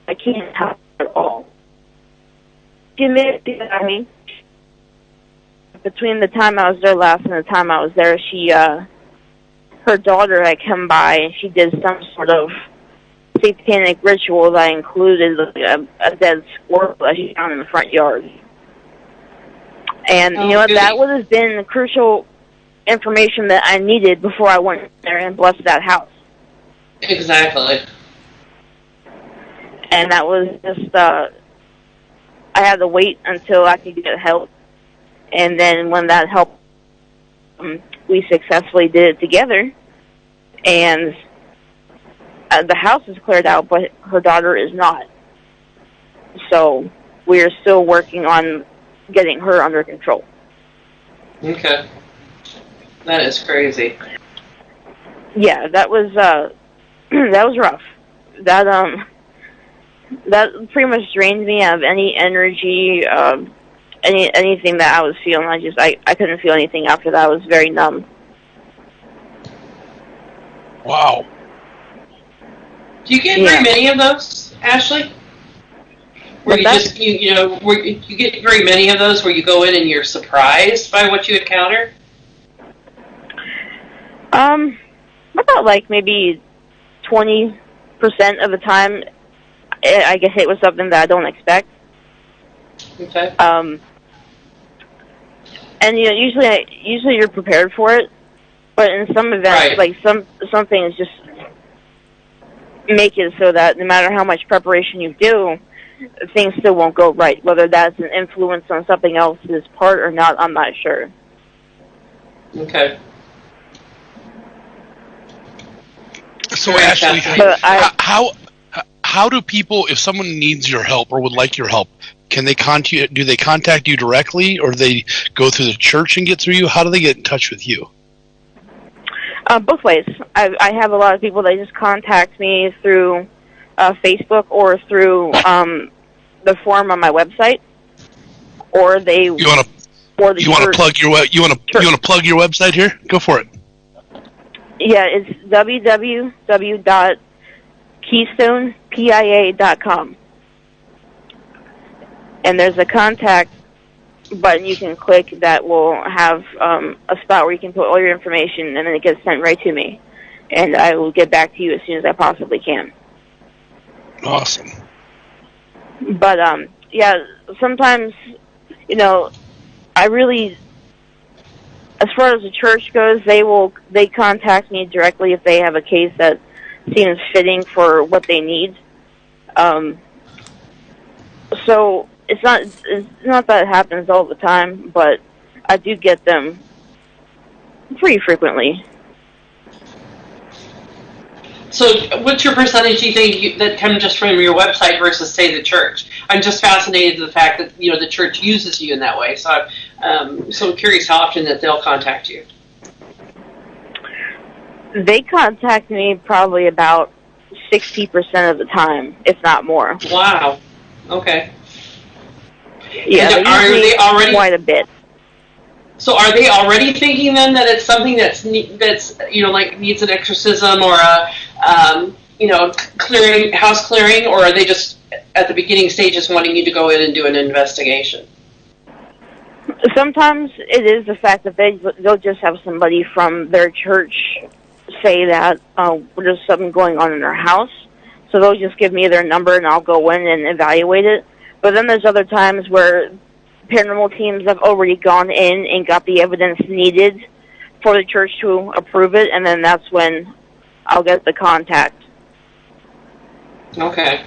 I can't tell at all. She admitted to me, between the time I was there last and the time I was there, her daughter had come by and she did some sort of satanic ritual that included a dead squirrel that she found in the front yard. And, you know what, that would have been the crucial information that I needed before I went there and blessed that house.
Exactly.
And that was just, I had to wait until I could get help. And then when that help, we successfully did it together. And the house is cleared out, but her daughter is not. So we are still working on getting her under control.
Okay. That is crazy.
Yeah, that was that was rough. That pretty much drained me of any energy, anything that I was feeling. I couldn't feel anything after that. I was very numb.
Wow.
Do you get very many of those, Ashley? Where you just where you get very many of those where you go in and you're surprised by what you encounter?
About like maybe 20% of the time, I get hit with something that I don't expect.
Okay.
And usually you're prepared for it, but in some events, like some things just make it so that no matter how much preparation you do, things still won't go right. Whether that's an influence on something else's part or not, I'm not sure.
Okay.
So Ashley, how do people, if someone needs your help or would like your help, can they do they contact you directly, or do they go through the church and get through you? How do they get in touch with you?
Both ways. I have a lot of people that just contact me through Facebook or through the form on my website, or they. You want to
plug your website here? Go for it.
Yeah, it's www.keystonepia.com. And there's a contact button you can click that will have a spot where you can put all your information, and then it gets sent right to me. And I will get back to you as soon as I possibly can.
Awesome.
But, yeah, sometimes, I really, as far as the church goes, they contact me directly if they have a case that seems fitting for what they need. So it's not that it happens all the time, but I do get them pretty frequently.
So what's your percentage, do you think, that come just from your website versus, say, the church? I'm just fascinated with the fact that, the church uses you in that way. So I'm curious how often that they'll contact you.
They contact me probably about 60% of the time, if not more.
Wow. Okay.
Yeah,
are they already
quite a bit.
So are they already thinking then that it's something that's like needs an exorcism or a house clearing, or are they just at the beginning stages wanting you to go in and do an investigation?
Sometimes it is the fact that they'll just have somebody from their church say that there's something going on in their house, so they'll just give me their number and I'll go in and evaluate it. But then there's other times where paranormal teams have already gone in and got the evidence needed for the church to approve it, and then that's when I'll get the contact.
Okay.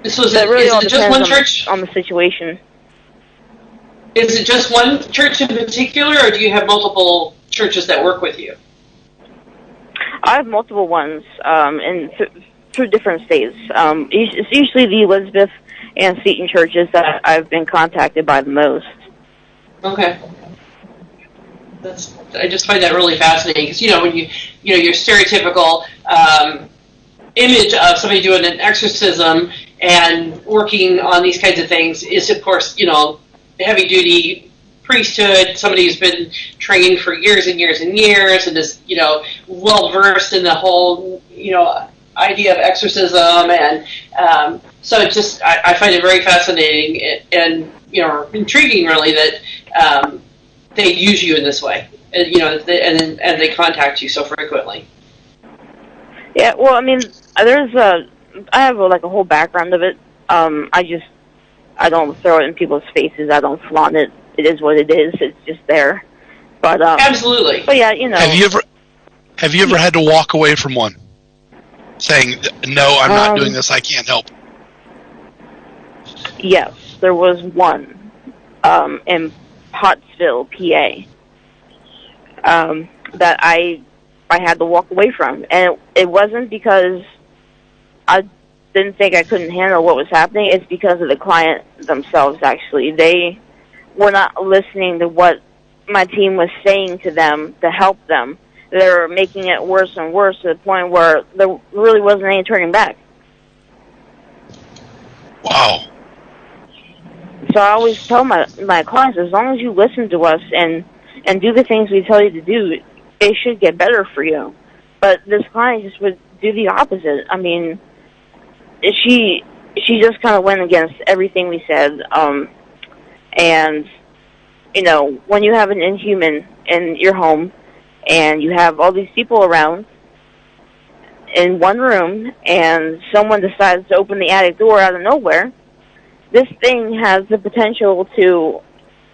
So is
it really all
it just one
depends
church
on the situation?
Is it just one church in particular, or do you have multiple churches that work with you?
I have multiple ones through different states. It's usually the Elizabeth and Seton churches that I've been contacted by the most.
Okay. I just find that really fascinating because when your stereotypical image of somebody doing an exorcism and working on these kinds of things is, of course, heavy duty priesthood, somebody who's been trained for years and years and years and is well versed in the whole idea of exorcism, and so it just I find it very fascinating and intriguing, really, that they use you in this way, and they contact you so frequently.
Yeah, well, I mean, I have a whole background of it. I don't throw it in people's faces. I don't flaunt it. It is what it is. It's just there. But
absolutely.
But yeah,
Have you ever had to walk away from one, saying, "No, I'm not doing this. I can't help"?
Yes, there was one in Pottsville, PA, that I had to walk away from, and it wasn't because I didn't think I couldn't handle what was happening. It's because of the client themselves. Actually, they were not listening to what my team was saying to them to help them. They were making it worse and worse to the point where there really wasn't any turning back.
Wow.
So I always tell my clients, as long as you listen to us and do the things we tell you to do, it should get better for you. But this client just would do the opposite. I mean, she just kind of went against everything we said. And, when you have an inhuman in your home and you have all these people around in one room and someone decides to open the attic door out of nowhere, this thing has the potential to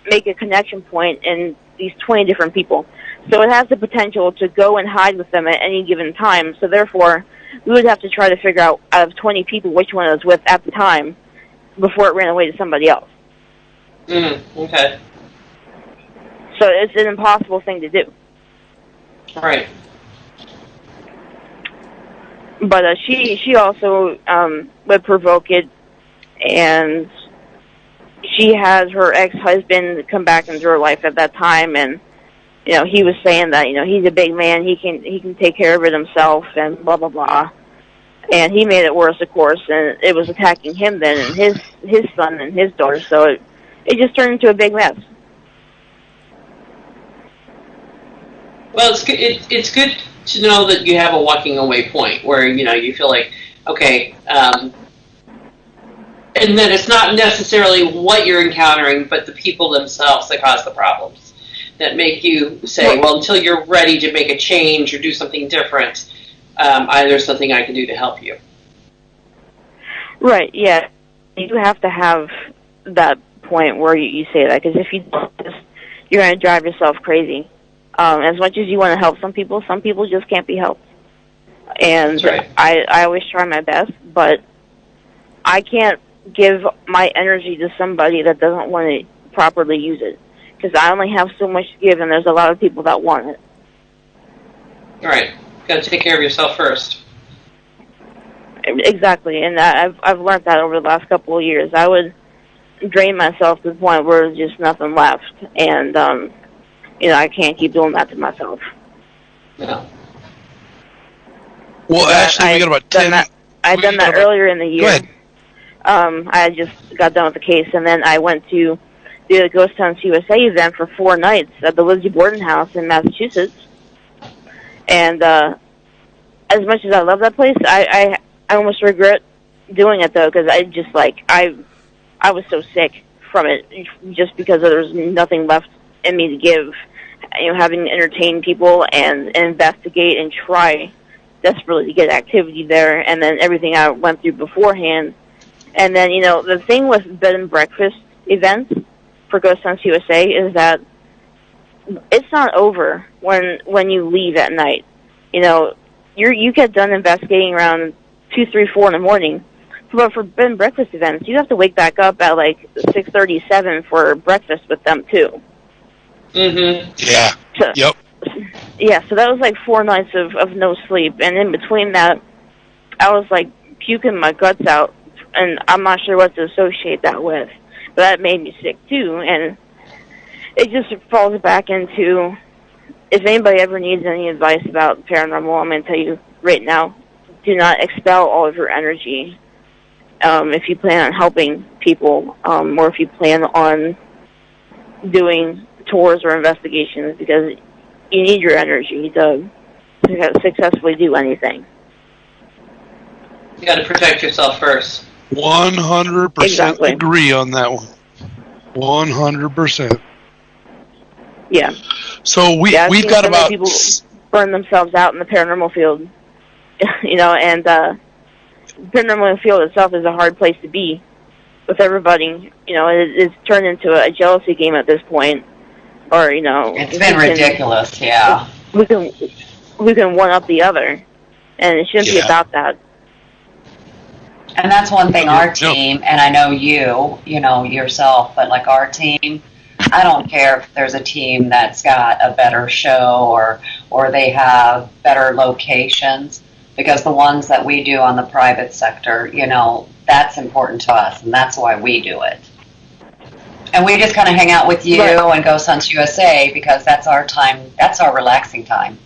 make a connection point in these 20 different people. So it has the potential to go and hide with them at any given time. So therefore, we would have to try to figure out of 20 people which one it was with at the time before it ran away to somebody else.
Okay.
So it's an impossible thing to do.
Right.
But she also would provoke it, and she has her ex-husband come back into her life at that time, and he was saying that he's a big man, he can take care of it himself, and blah blah blah. And he made it worse, of course, and it was attacking him then, and his son and his daughter. So it just turned into a big mess.
Well, it's good to know that you have a walking away point where you feel like, okay, and that it's not necessarily what you're encountering, but the people themselves that cause the problems that make you say, well, until you're ready to make a change or do something different, there's something I can do to help you.
Right. Yeah, you have to have that point where you say that, because if you don't, you're going to drive yourself crazy. As much as you want to help some people just can't be helped. And
That's right.
I always try my best, but I can't give my energy to somebody that doesn't want to properly use it, because I only have so much to give, and there's a lot of people that want it.
All right. Got to take care of yourself first.
Exactly, and I've learned that over the last couple of years. I would drain myself to the point where there's just nothing left, and I can't keep doing that to myself.
No.
Well, actually, we got about 10.
I'd done that earlier in the year.
Go ahead.
I just got done with the case, and then I went to do a Ghost Hunts USA event for 4 nights at the Lizzie Borden House in Massachusetts. And as much as I love that place, I almost regret doing it, though, because I was so sick from it, just because there was nothing left in me to give. Having to entertain people and investigate and try desperately to get activity there, and then everything I went through beforehand. And then, the thing with bed and breakfast events for Ghost Hunts USA is that it's not over when you leave at night. You get done investigating around 2, 3, 4 in the morning. But for bed and breakfast events, you have to wake back up at like 6:30, 7 for breakfast with them too.
Mm-hmm.
Yeah.
So,
yep.
Yeah, so that was like 4 nights of no sleep, and in between that, I was like puking my guts out, and I'm not sure what to associate that with, but that made me sick too, and it just falls back into, if anybody ever needs any advice about paranormal, I'm going to tell you right now, do not expel all of your energy if you plan on helping people, or if you plan on doing tours or investigations, because you need your energy to successfully do anything.
You got to protect yourself first.
100%
Exactly.
agree on that one. 100%.
Yeah.
So we've got about
people burn themselves out in the paranormal field, and paranormal field itself is a hard place to be with everybody. It's turned into a jealousy game at this point. Or,
it's been ridiculous, yeah.
We can one up the other, and it shouldn't be about that.
And that's one thing our team, and I know you yourself, but like our team, I don't care if there's a team that's got a better show or they have better locations, because the ones that we do on the private sector, that's important to us, and that's why we do it. And we just kind of hang out with you and Ghost Hunts USA, because that's our time. That's our relaxing time.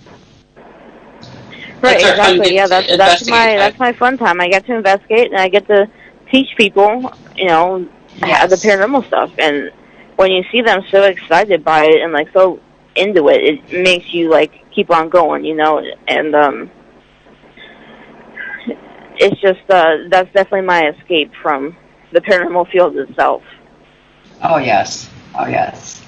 Right, exactly. Yeah, that's my fun time. I get to investigate, and I get to teach people, the paranormal stuff. And when you see them so excited by it and like so into it, it makes you like keep on going, And it's just that's definitely my escape from the paranormal field itself.
Oh, yes. Oh, yes.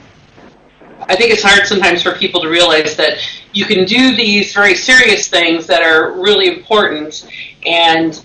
I think it's hard sometimes for people to realize that you can do these very serious things that are really important, and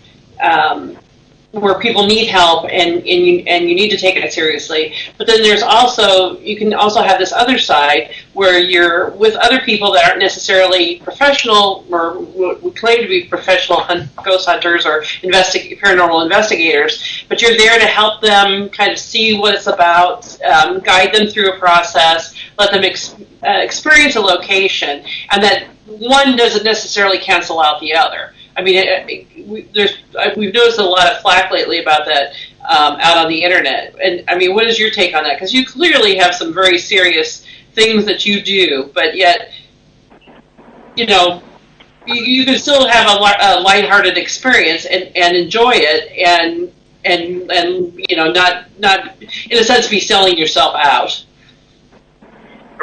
where people need help and you need to take it seriously. But then there's also, you can also have this other side where you're with other people that aren't necessarily professional or would claim to be professional ghost hunters or paranormal investigators, but you're there to help them kind of see what it's about, guide them through a process, let them experience a location, and that one doesn't necessarily cancel out the other. I mean, we've noticed a lot of flack lately about that out on the internet. And I mean, what is your take on that? Because you clearly have some very serious things that you do, but yet, you know, you can still have a lighthearted experience and enjoy it, and you know, not in a sense be selling yourself out.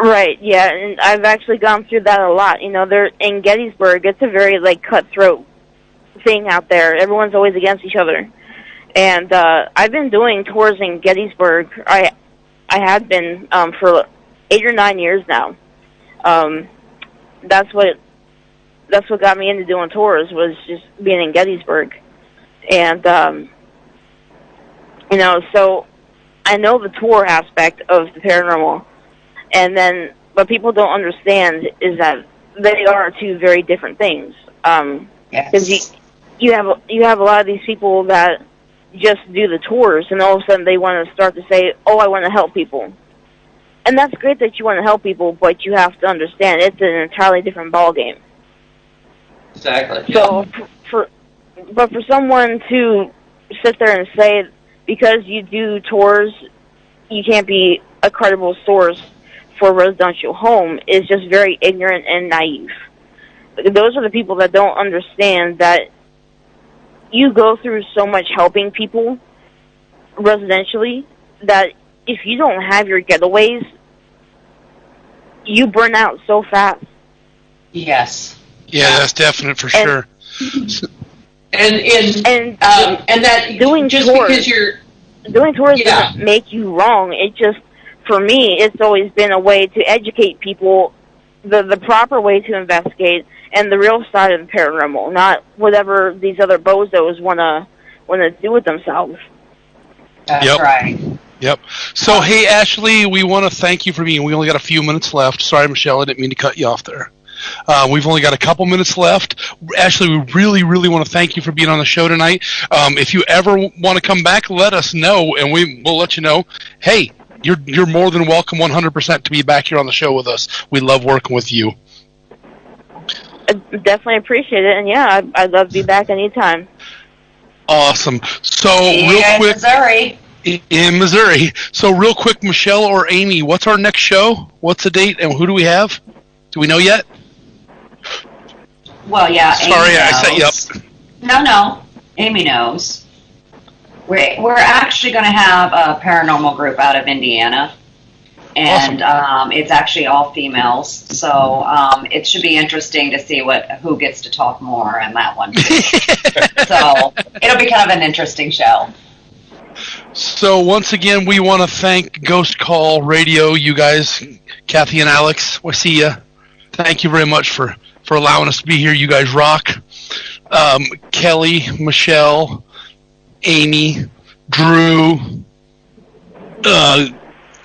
Right, yeah, and I've actually gone through that a lot. You know, they're in Gettysburg, it's a very, like, cutthroat thing out there. Everyone's always against each other. And I've been doing tours in Gettysburg. I had been for 8 or 9 years now. That's what got me into doing tours, was just being in Gettysburg. And you know, so I know the tour aspect of the paranormal. And then what people don't understand is that they are two very different things. Because you have a lot of these people that just do the tours, and all of a sudden they want to start to say, "Oh, I want to help people," and that's great that you want to help people, but you have to understand it's an entirely different ballgame.
Exactly.
So, for someone to sit there and say because you do tours, you can't be a credible source for a residential home is just very ignorant and naive. Those are the people that don't understand that you go through so much helping people residentially that if you don't have your getaways, you burn out so fast.
Yes.
Yeah, that's definite for sure.
And that
doing
just
tours,
because you're
doing tours doesn't make you wrong. It just, for me, it's always been a way to educate people the proper way to investigate and the real side of the paranormal, not whatever these other bozos want to do with themselves.
That's right.
Yep. So, hey, Ashley, we want to thank you for being. We only got a few minutes left. Sorry, Michelle, I didn't mean to cut you off there. We've only got a couple minutes left. Ashley, we really, really want to thank you for being on the show tonight. If you ever want to come back, let us know, and we'll let you know. Hey, you're more than welcome 100% to be back here on the show with us. We love working with you.
I definitely appreciate it, and yeah, I'd love to be back anytime.
Awesome. So, real quick.
Missouri.
In Missouri. So, real quick, Michelle or Amy, what's our next show? What's the date, and who do we have? Do we know yet?
Well, yeah.
Sorry,
Amy knows.
I set you up.
No. Amy knows. We're actually going to have a paranormal group out of Indiana, and awesome. It's actually all females. So it should be interesting to see who gets to talk more on that one. So it'll be kind of an interesting show.
So once again, we want to thank Ghost Call Radio, you guys, Kathy and Alex. We'll see you. Thank you very much for allowing us to be here. You guys rock. Kelly, Michelle, Amy, Drew.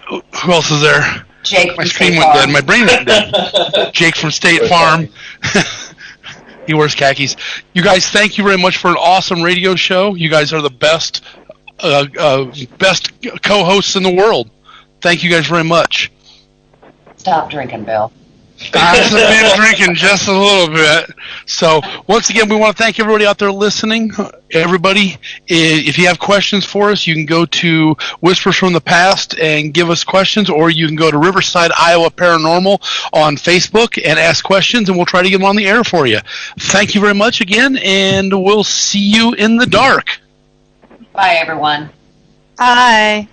Who else is there?
Jake.
My screen went dead. My brain went dead. Jake from State Farm. He wears khakis. You guys, thank you very much for an awesome radio show. You guys are the best co-hosts in the world. Thank you guys very much.
Stop drinking, Bill.
I've been drinking just a little bit. So, once again, we want to thank everybody out there listening. Everybody, if you have questions for us, you can go to Whispers from the Past and give us questions, or you can go to Riverside, Iowa Paranormal on Facebook and ask questions, and we'll try to get them on the air for you. Thank you very much again, and we'll see you in the dark.
Bye, everyone.
Bye.